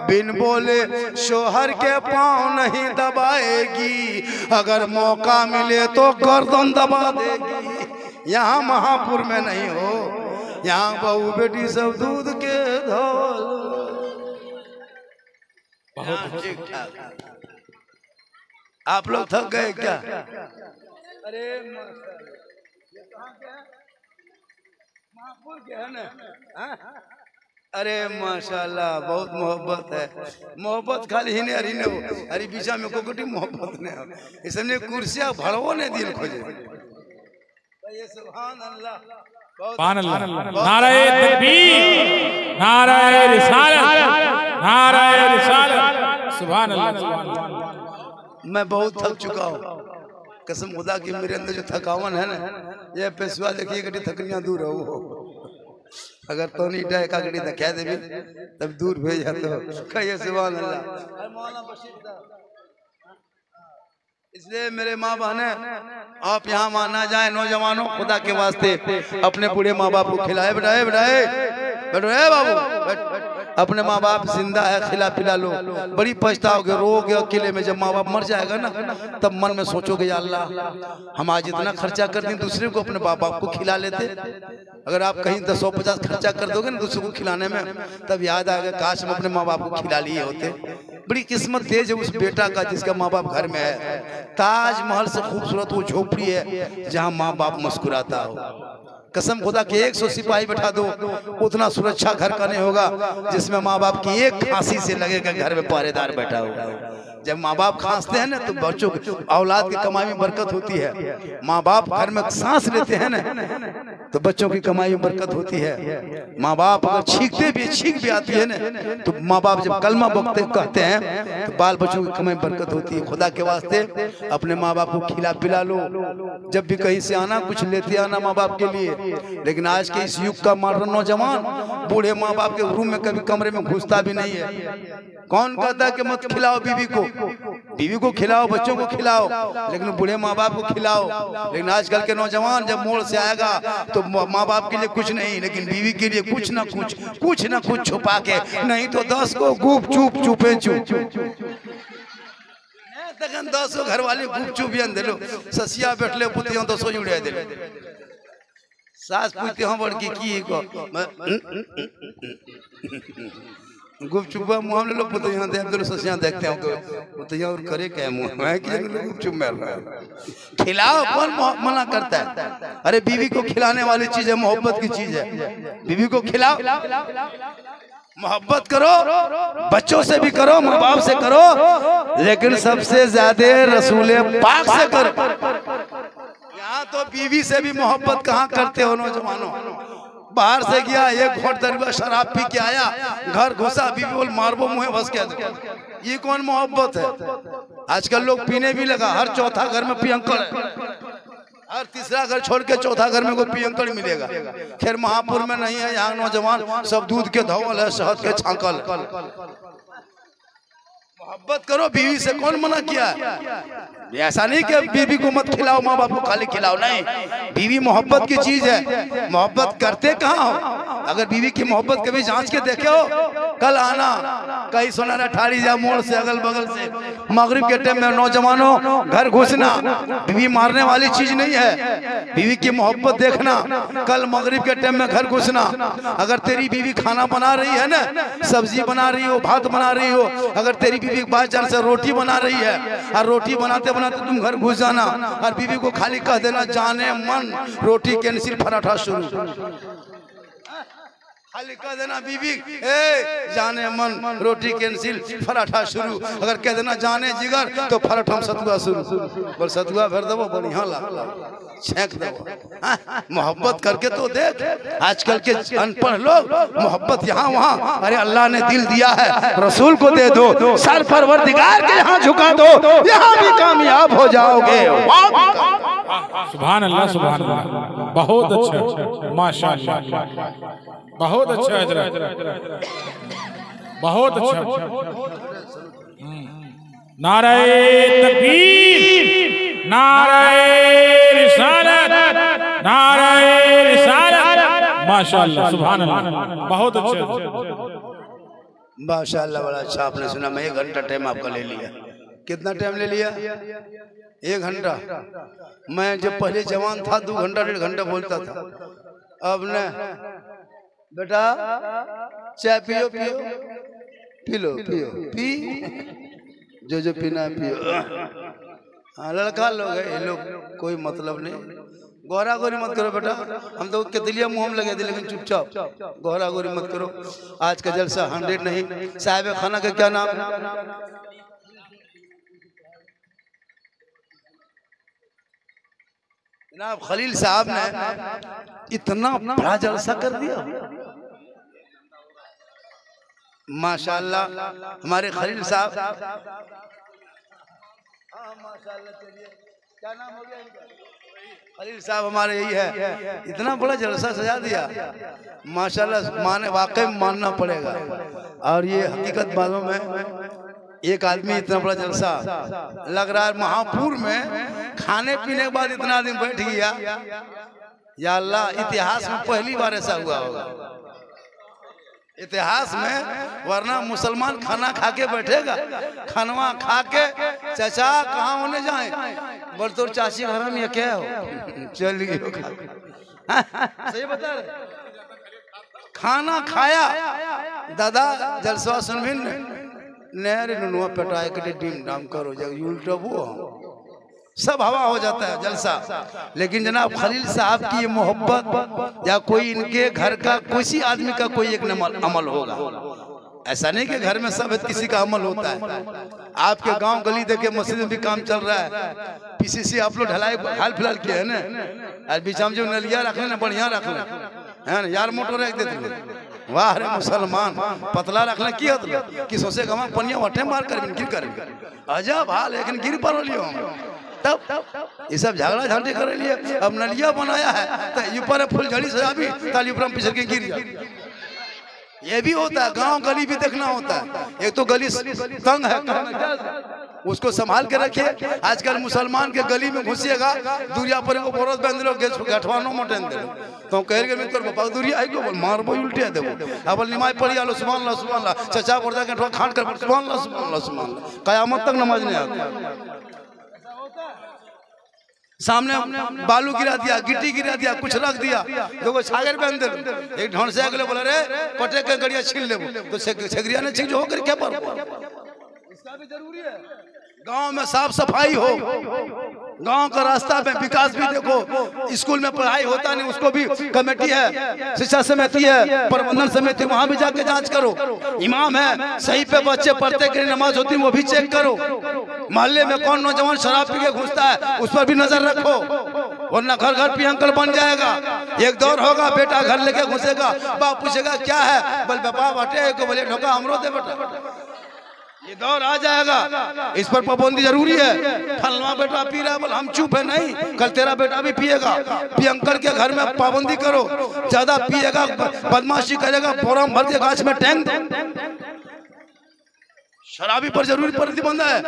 बिन बोले शोहर के पांव नहीं दबाएगी, अगर मौका मिले तो गर्दन दबा देगी। यहाँ महापुर में नहीं हो, यहाँ बहू बेटी सब दूध के धौल। ठीक ठाक। आप लोग थक गए क्या? अरे ये कहाँ के हैं? महापुर के है ना? अरे माशाल्लाह, बहुत मोहब्बत है। मोहब्बत खाली ही नहीं हो, अरे बीचा में कोकटी मोहब्बत नहीं हो, इसने कुर्सियां भड़वो ने दिल खोजे। ये सुभान अल्लाह, सुभान अल्लाह। नारे तकबीर, नारे रिसालत, नारे रिसालत। सुभान अल्लाह। मैं बहुत थक चुका हूँ कसम खुदा की। मेरे अंदर जो थकावन है ना, ये पेशवा देखिए गड्डी थकनियाँ दूर हो। अगर तो नहीं डाय का गड्डी दिखा दे तब दूर भेज जाते हो। कहिए सुभान अल्लाह। इसलिए मेरे माँ बहने, आप यहाँ माना जाए नौजवानों, खुदा के वास्ते अपने बूढ़े माँ बाप को खिलाए बिठाए बिठाए बैठो बाबू। अपने माँ बाप जिंदा है, खिला पिला लो। बड़ी पछताओगे, रोगे अकेले में। जब माँ बाप मर जाएगा ना, तब मन में सोचोगे या अल्लाह हम आज इतना खर्चा कर दें दूसरे को, अपने माँ बाप को खिला लेते। अगर आप कहीं 100-50 खर्चा कर दोगे ना दूसरे को खिलाने में, तब याद आएगा काश हम अपने माँ बाप को खिला लिए होते। बड़ी किस्मत तेज है उस बेटा का जिसका माँ बाप घर में है। ताजमहल से खूबसूरत वो झोपड़ी है जहाँ माँ बाप मुस्कुराता हो। कसम खुदा के 100 सिपाही बैठा दो, उतना सुरक्षा घर का नहीं होगा जिसमें माँ बाप की एक खांसी से लगेगा घर में पहरेदार बैठा होगा। जब माँ बाप खांसते हैं ना तो बच्चों की औलाद की कमाई में बरकत होती है। माँ बाप घर में सांस लेते हैं ना तो बच्चों की कमाई में बरकत होती है। माँ बाप अगर छींक भी आती है ना तो माँ बाप जब कलमा बकते कहते हैं तो बाल बच्चों की कमाई में बरकत होती है। खुदा के वास्ते अपने माँ बाप को खिला पिला लो। जब भी कहीं से आना कुछ लेते आना माँ बाप के लिए। लेकिन आज के इस युग का मॉडर्न नौजवान बूढ़े माँ बाप के रूम में कभी कमरे में घुसता भी नहीं है। कौन कहता है कि मत खिलाओ बीवी को? बीवी को खिलाओ, बच्चों को खिलाओ, लेकिन बूढ़े माँ बाप को खिलाओ। लेकिन आजकल के नौजवान जब मोड़ से आएगा तो माँ बाप के लिए कुछ नहीं, लेकिन बीवी के लिए कुछ ना कुछ छुपा के, नहीं तो 10 को गुप चुप चुपे चुप 10 घर वाले गुप चुप दिलो ससिया बैठले पुतियों 200 जुड़े दिले सास पूछते हो बड़की की को गुपचुप मुँह में लोग पुतिया देख दो ससिया देखते हो पुतिया और करे क्या मुँह में कि गुपचुप मिल रहा है। खिलाओ, कौन मना करता है? अरे बीवी को खिलाने वाली चीज है, मोहब्बत की चीज है। बीवी को खिलाओ, मोहब्बत करो, बच्चों से भी करो, माँ बाप से करो, लेकिन सबसे ज्यादा रसूले पाक से करो। यहाँ तो बीवी से भी मोहब्बत कहाँ करते हो नौजवानों? बाहर से गया एक घोट दरबा शराब पी के आया, घर घुसा, बीवी बोल मारबो मुँह बस के। ये कौन मोहब्बत है? आजकल लोग पीने भी लगा, हर चौथा घर में पियंकड़ है, हर तीसरा घर छोड़ के चौथा घर में कोई पियंकड़ मिलेगा। खैर महापुर में नहीं है, यहाँ नौजवान सब दूध के धौल है, शहद के छांकल। मोहब्बत करो, बीवी से कौन मना किया? ऐसा नहीं कि बीवी को मत खिलाओ, माँ बाप को खाली खिलाओ, नहीं। बीवी मोहब्बत की चीज है। मोहब्बत करते कहाँ हो? अगर बीवी की मोहब्बत कभी जांच के देखे हो, कल आना कहीं सोनारा ठाड़ी जा मोड़ से अगल बगल से मगरिब के टाइम में नौजवानों घर घुसना। बीवी मारने वाली चीज नहीं है, बीवी की मोहब्बत देखना। कल मगरिब के टाइम में घर घुसना। अगर तेरी बीवी खाना बना रही है ना, सब्जी बना रही हो, भात बना रही हो, अगर तेरी बीवी बाजार से रोटी बना रही है और रोटी बनाते बनाते तुम घर घुस जाना और बीवी को खाली कह देना जाने मन रोटी कैंसिल पराठा शुरू। खाली कह देना बीवी जाने मन रोटी कैंसिल पराठा शुरू। अगर कह देना जाने जिगर तो पराठा सतुआ शुरू। पर सतुआ भर दबो बढ़िया छेक दो। मोहब्बत करके तो देख। आजकल के अनपढ़ लोग मोहब्बत यहाँ वहाँ, अरे अल्लाह ने दिल दिया है, रसूल को दे दो, सर परवरदिगार के यहाँ झुका दो, यहाँ भी कामयाब हो जाओगे। सुभान अल्लाह, सुभान अल्लाह। बहुत अच्छा, माशाअल्लाह, बहुत अच्छा हजरत, बहुत अच्छा। नारे तकबीर, नारे रिसालत, नारे रिसालत, माशाअल्लाह, सुभान अल्लाह, बहुत अच्छा, माशाअल्लाह। बड़ा अच्छा आपने सुना। मैं 1 घंटा टाइम आपका ले लिया। कितना टाइम ले लिया? 1 घंटा। मैं जब पहले जवान था 2 घंटा 1.5 घंटा बोलता था। अब न बेटा चाय पियो पियो पी लो पियो पी जो पीना पियो। हाँ लड़का लोग है, ये लोग कोई मतलब नहीं। गोरा गोरी मत करो बेटा, हम तो केतलिया मुँह में लगे थे, लेकिन चुपचाप गोरा गोरी मत करो। आज का जलसा 100 नहीं। साहिब खाना का क्या नाम है? जनाब खलील साहब ने इतना बड़ा जलसा कर दिया। माशाल्लाह हमारे खलील साहब, माशाल्लाह। चलिए क्या नाम हो गया इनका? खलील साहब हमारे यही है, इतना बड़ा जलसा सजा दिया माशाल्लाह, माने वाकई मानना पड़ेगा। और ये हकीकत मालूम है, एक आदमी इतना बड़ा जलसा लग रहा है महापुर में, खाने पीने के बाद इतना आदमी बैठ गया, या अल्लाह, इतिहास में पहली बार ऐसा हुआ होगा इतिहास में, वरना मुसलमान खाना खा के बैठेगा, खानवा खा के चाचा कहाँ होने जाए, बोल तो चाची घर में क्या हो, चलिए सही बता रहे, खाना खाया दादा जलसा सुनबिन नेरे नुनुआ पेटाए के डीम डाम करो जब उल्टा वो सब हवा हो जाता है जलसा। लेकिन जनाब खलील साहब की ये मोहब्बत या कोई इनके घर का किसी आदमी का कोई एक अमल होगा, ऐसा नहीं कि घर में सब किसी का अमल होता है। आपके गांव गली देखे मस्जिद में भी काम चल रहा है, पीसीसी आप लोग ढलाई हाल फिलहाल किए है ना, आज बीच में जो नलिया रख लेना बढ़िया रख ले है ना यार, मोटर रख देते, वाह रे मुसलमान, पतला रख ले कि सोचे गवा पनिया वटे मार कर गिर कर अजब हाल, लेकिन गिर पर लियो तब ये सब झगड़ा झांटी कर लिए। अब नलिया बनाया है तो ऊपर फुल झड़ी सजा भी ताली ऊपर पिछड़ के गिर जाए, ये भी होता है, गांव गली भी देखना होता है। एक तो गली तंग है, उसको संभाल के रखिए। आजकल मुसलमान के गली में घुसिएगा, दूरिया पर को बोरस बांध लो, गठवानो मोटेन दे तो कह के मित्र बाबा दूरिया आई को मार बोल उल्टे देबो, अब निमाज पढ़ी आलो सुभान अल्लाह सुभान अल्लाह, चचा बोलता के खान कर सुभान अल्लाह सुभान अल्लाह सुभान अल्लाह, कयामत तक नमाज नहीं आता। सामने बालू गिरा दिया, गिट्टी गिरा दिया, कुछ रख दिया, देखो छागर पे अंदर एक ढोन से अगले बोला रे पटे के गड़िया छीन ले, तो छगरिया ने छीन जो होकर क्या पर, इसका भी जरूरी है। गांव में साफ सफाई हो, गांव का रास्ता में विकास भी देखो, स्कूल में पढ़ाई होता नहीं उसको भी कमेटी है, शिक्षा समिति है, प्रबंधन समिति, वहां भी जाके जांच करो। इमाम है सही पे बच्चे पढ़ते कि नमाज होती वो भी चेक करो। मोहल्ले में कौन नौजवान शराब पी के घुसता है उस पर भी नजर रखो, वरना घर घर पे अंकल बन जाएगा। एक दौर होगा बेटा घर लेके घुसेगा, बाप पूछेगा क्या है, बोल बापा बटे को बोले ढोका हमरो दे बेटा, ये दौर आ जाएगा। इस पर पाबंदी जरूरी है। फलवा बेटा पी रहा है, बोल हम चुप है नहीं, कल तेरा बेटा भी पिएगा। पियंकर के घर में पाबंदी करो, ज्यादा पिएगा बदमाशी करेगा, बोरम भर के गाछ में टैंक, शराबी पर जरूरी प्रतिबंध है।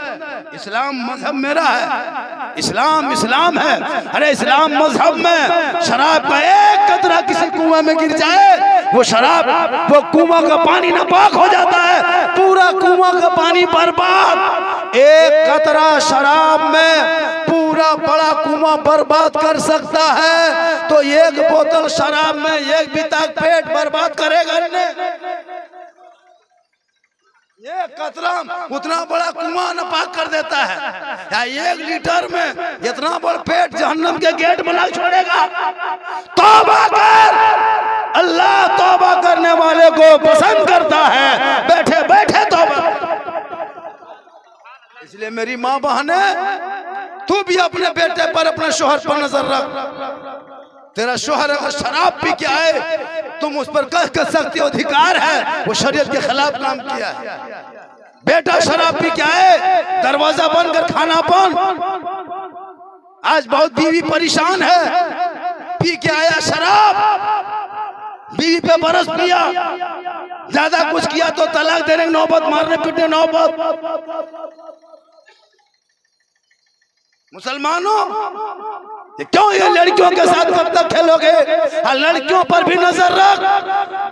इस्लाम मजहब मेरा है, इस्लाम इस्लाम है। अरे इस्लाम मजहब में शराब का एक कतरा किसी कुआं में गिर जाए, वो शराब वो कुआं का पानी नापाक हो जाता है, पूरा कुआं का पानी बर्बाद। एक कतरा शराब में पूरा बड़ा कुआं बर्बाद कर सकता है, तो एक बोतल शराब में एक बिता पेट बर्बाद करेगा ने। ये कतरा उतना बड़ा कुआं नापाक कर देता है, या 1 लीटर में इतना बड़ा पेट जहन्नम के गेट में लग छोड़ेगा। तौबा कर, अल्लाह तौबा करने वाले को पसंद करता है, बैठे बैठे तौबा। इसलिए मेरी माँ बहने, तू भी अपने बेटे पर अपने शोहर पर नजर रख। तेरा शोहर अगर शराब पी के आए तुम उस पर कह सकते हो अधिकार है, वो शरीयत के खिलाफ काम किया है। बेटा शराब पी के आए, दरवाजा बंद कर खाना बंद। आज बहुत बीवी परेशान है, पी के आया शराब, बीवी पे बरस पिया, ज्यादा कुछ किया तो तलाक देने की नौबत, मारने पीटने नौबत। मुसलमानों क्यों ये लड़कियों के साथ कब तक खेलोगे? लड़कियों पर भी नजर रख।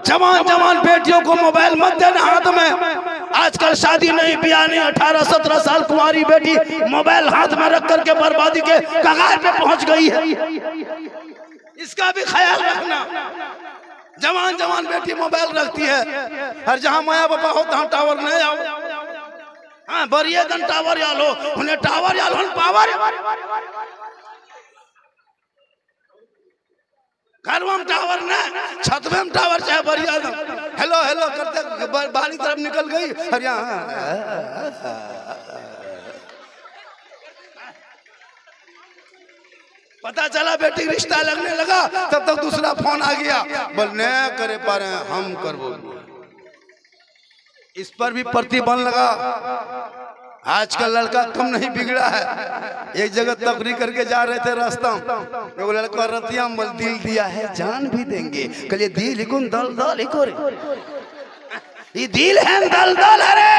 जवान जवान बेटियों को मोबाइल मत देना हाथ में। आजकल शादी नहीं, ब्याह नहीं, 18-17 साल कुंवारी बेटी मोबाइल हाथ में रख करके बर्बादी के कगार पे पहुंच गई है, इसका भी ख्याल रखना। जवान जवान बेटी मोबाइल रखती है, हर जहां माया बाबा हो तहां टावर नहीं आओ। हाँ बरिए गन टावर यालो, उन्हें टावर यालो पावर। घर में टावर न, छत में टावर चाहे बढ़िया। हेलो हेलो करते बाहरी तरफ निकल गई हरियाणा। पता चला बेटी रिश्ता लगने लगा, तब तक दूसरा फोन आ गया, बोल न करे पा रहे हम करबो। इस पर भी प्रतिबंध लगा। आजकल लड़का कम नहीं बिगड़ा है। एक जगह तकरीर करके जा रहे थे रास्ता में, वो लड़का रतिया बोल दिल दिया है जान भी देंगे। कल दिल लिखो दल दल ये दिल है दल दल, अरे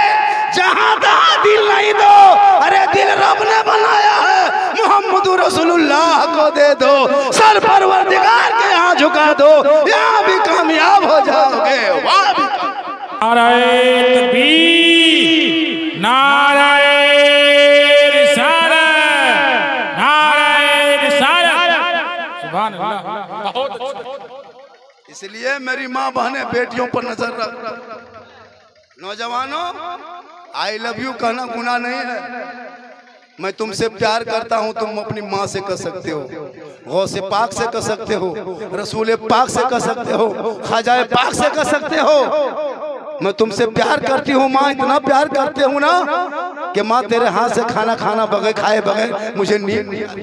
जहां तहां दिल नहीं दो, अरे दिल रब ने बनाया है, मोहम्मद रसूलुल्लाह को दे दो, सर परवरदिगार के यहाँ झुका दो, यहाँ भी कामयाब हो जाओगे। वहाँ भी नाराए तकबीर, नाराए रिसालत, नाराए रिसालत। सुभान अल्लाह। बहुत अच्छा। इसलिए मेरी माँ बहनें बेटियों पर नजर रख। नौजवानों, आई लव यू कहना गुनाह नहीं है। मैं तुमसे प्यार करता हूं, तुम अपनी माँ से कह सकते हो, गौसे पाक से कह सकते हो, रसूल पाक से कह सकते हो, ख्वाजा पाक से कह सकते हो। मैं तुमसे प्यार करती हूँ माँ, इतना प्यार करते हूँ ना कि माँ तेरे हाथ से खाना खाना बगैर खाए बगैर मुझे नींद नहीं आती।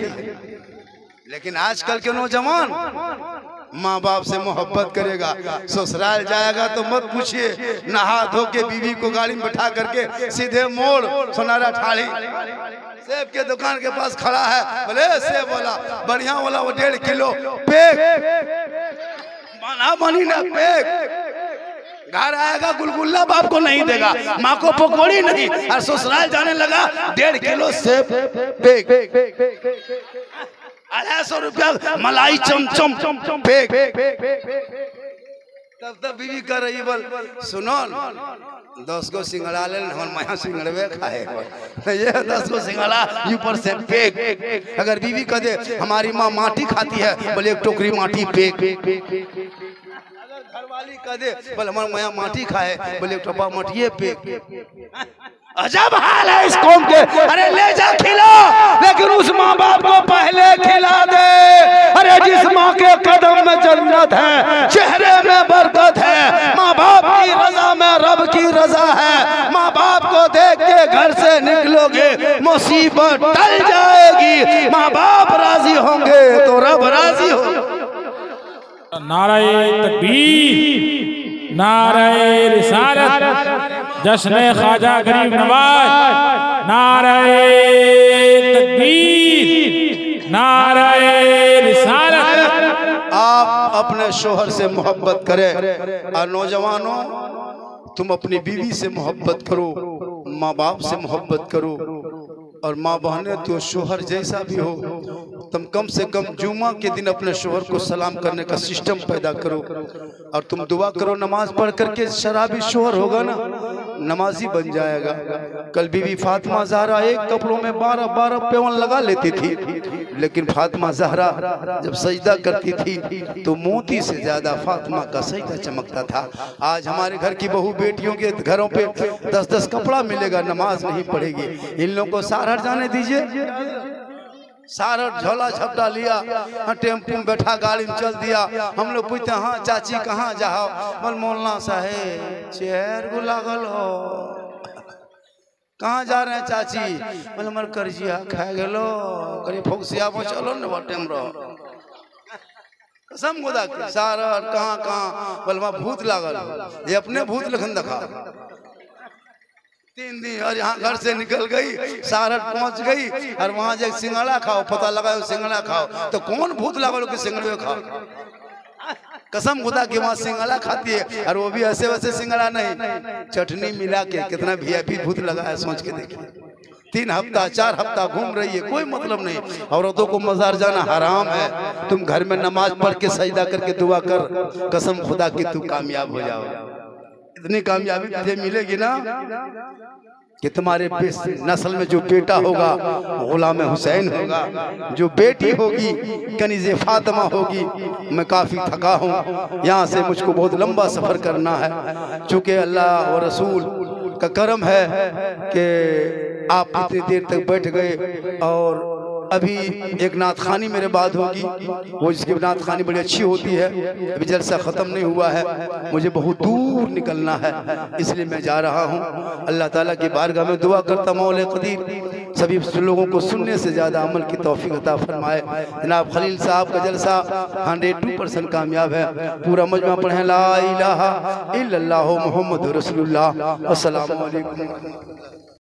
लेकिन आजकल के नौजवान माँ बाप से मोहब्बत करेगा, ससुराल जाएगा तो मत पूछिए, नहा धो के बीवी को गाड़ी में बैठा करके सीधे मोड़ सोनारा ठाड़ी सेब के दुकान के पास खड़ा है, बोले सेब वाला बढ़िया वाला वो 1.5 किलो पेक बना बनी ना पेक। घर आएगा गुलगुल्ला बाप को नहीं देगा, माँ को पकौड़ी नहीं, और ससुराल जाने लगा 1.5 किलो सेब पेक, 250 रुपया मलाई चमचम पेक। तब बीवी कर रही बोल सुनो 10 गो सिंगड़ा ले, हम माया सिंगड़वे खाए, ये 10 गो सिंगड़ा ऊपर से पेक। अगर बीवी कह दे हमारी माँ माटी खाती है, बोले 1 टोकरी माटी पेक। अगर घरवाली कह दे बोले हमारी माया माटी खाए, बोले 1 टोपा मटिए पेक। अजब हाल है इस कौम के। अरे ले जा खिला, लेकिन उस माँ बाप को पहले खिला दे। अरे जिस माँ के कदम में जन्नत है, चेहरे में बरकत है, माँ बाप की रजा में रब की रजा है। माँ बाप को देख के घर से निकलोगे मुसीबत टल जाएगी, माँ बाप राजी होंगे तो रब राजी होगा। नाराए तकबीर, नाराए रिसालत, जश्न ख्वाजा गरीब नवाज, नाराए तकबीर, नाराए रिसालत। आप अपने शोहर से मोहब्बत करें, और नौजवानों तुम अपनी बीवी से मोहब्बत करो, माँ बाप से मोहब्बत करो, और माँ बहनें तो शोहर जैसा भी हो, तुम कम से कम जुमा के दिन अपने शोहर को सलाम करने का सिस्टम पैदा करो। और तुम दुआ करो, नमाज पढ़ करके शराबी शोहर होगा ना नमाजी बन जाएगा। कल बीवी फातिमा ज़हरा एक कपड़ों में 12-12 पेवन लगा लेती थी, लेकिन फातिमा ज़हरा जब सजदा करती थी तो मोती से ज्यादा फातिमा का सजदा चमकता था। आज हमारे घर की बहू बेटियों के घरों पे 10-10 कपड़ा मिलेगा, नमाज नहीं पढ़ेगी। इन लोगों को सारहट जाने दीजिए, सारहट झोला झपटा लिया, टेम्पू में बैठा, गाड़ी में चल दिया। हम लोग पूछते हैं हाँ चाची कहाँ जाओ, बोल मौलाना साहेब चेहर को लागल हो। कहाँ जा रहे हैं चाची, बोल हमार कर्जिया खा गेलो, कहीं फोकसिया में चलो न बटेम रहो। कसम खुदा की सारहट कहाँ बोल वहाँ भूत लागल, ये अपने भूत लखन दिखा। 3 दिन और यहाँ घर से निकल गई, सारहट पहुंच गई, और वहां जाके सिंगड़ा खाओ, पता लगा सिंगड़ा खाओ तो कौन भूत लगा कि सिंगड़े खाओ। कसम खुदा की वहां सिंगड़ा खाती है, और वो भी ऐसे वैसे सिंगड़ा नहीं, चटनी मिला के। कितना VIP भूत लगा है सोच के देखिए। 3 हफ्ता 4 हफ्ता घूम रही है, कोई मतलब नहीं। औरतों को मजार जाना हराम है। तुम घर में नमाज पढ़ के सजदा करके दुआ कर, कसम खुदा की तू कामयाब हो जाओ। इतनी कामयाबी तुझे मिलेगी ना कि तुम्हारे नस्ल में जो बेटा होगा गुलाम हुसैन होगा, जो बेटी होगी कनीज़े फातिमा होगी। मैं काफ़ी थका हूँ, यहाँ से मुझको बहुत लंबा सफ़र करना है। चूँकि अल्लाह और रसूल का करम है कि आप इतनी देर तक बैठ गए और अभी एक नात खानी मेरे बाद होगी, वो जिसकी नात खानी बड़ी अच्छी होती है। अभी जलसा ख़त्म नहीं हुआ है, मुझे बहुत दूर निकलना है, इसलिए मैं जा रहा हूँ। अल्लाह ताला की बारगाह में दुआ करता मौला कदीर सभी लोगों को सुनने से ज़्यादा अमल की तौफीक अता फरमाए। जनाब खलील साहब का जलसा 102% कामयाब है। पूरा मजमा पढ़ें ला इलाहा इल्लल्लाहु मुहम्मदुर रसूलुल्लाह। अस्सलामु अलैकुम।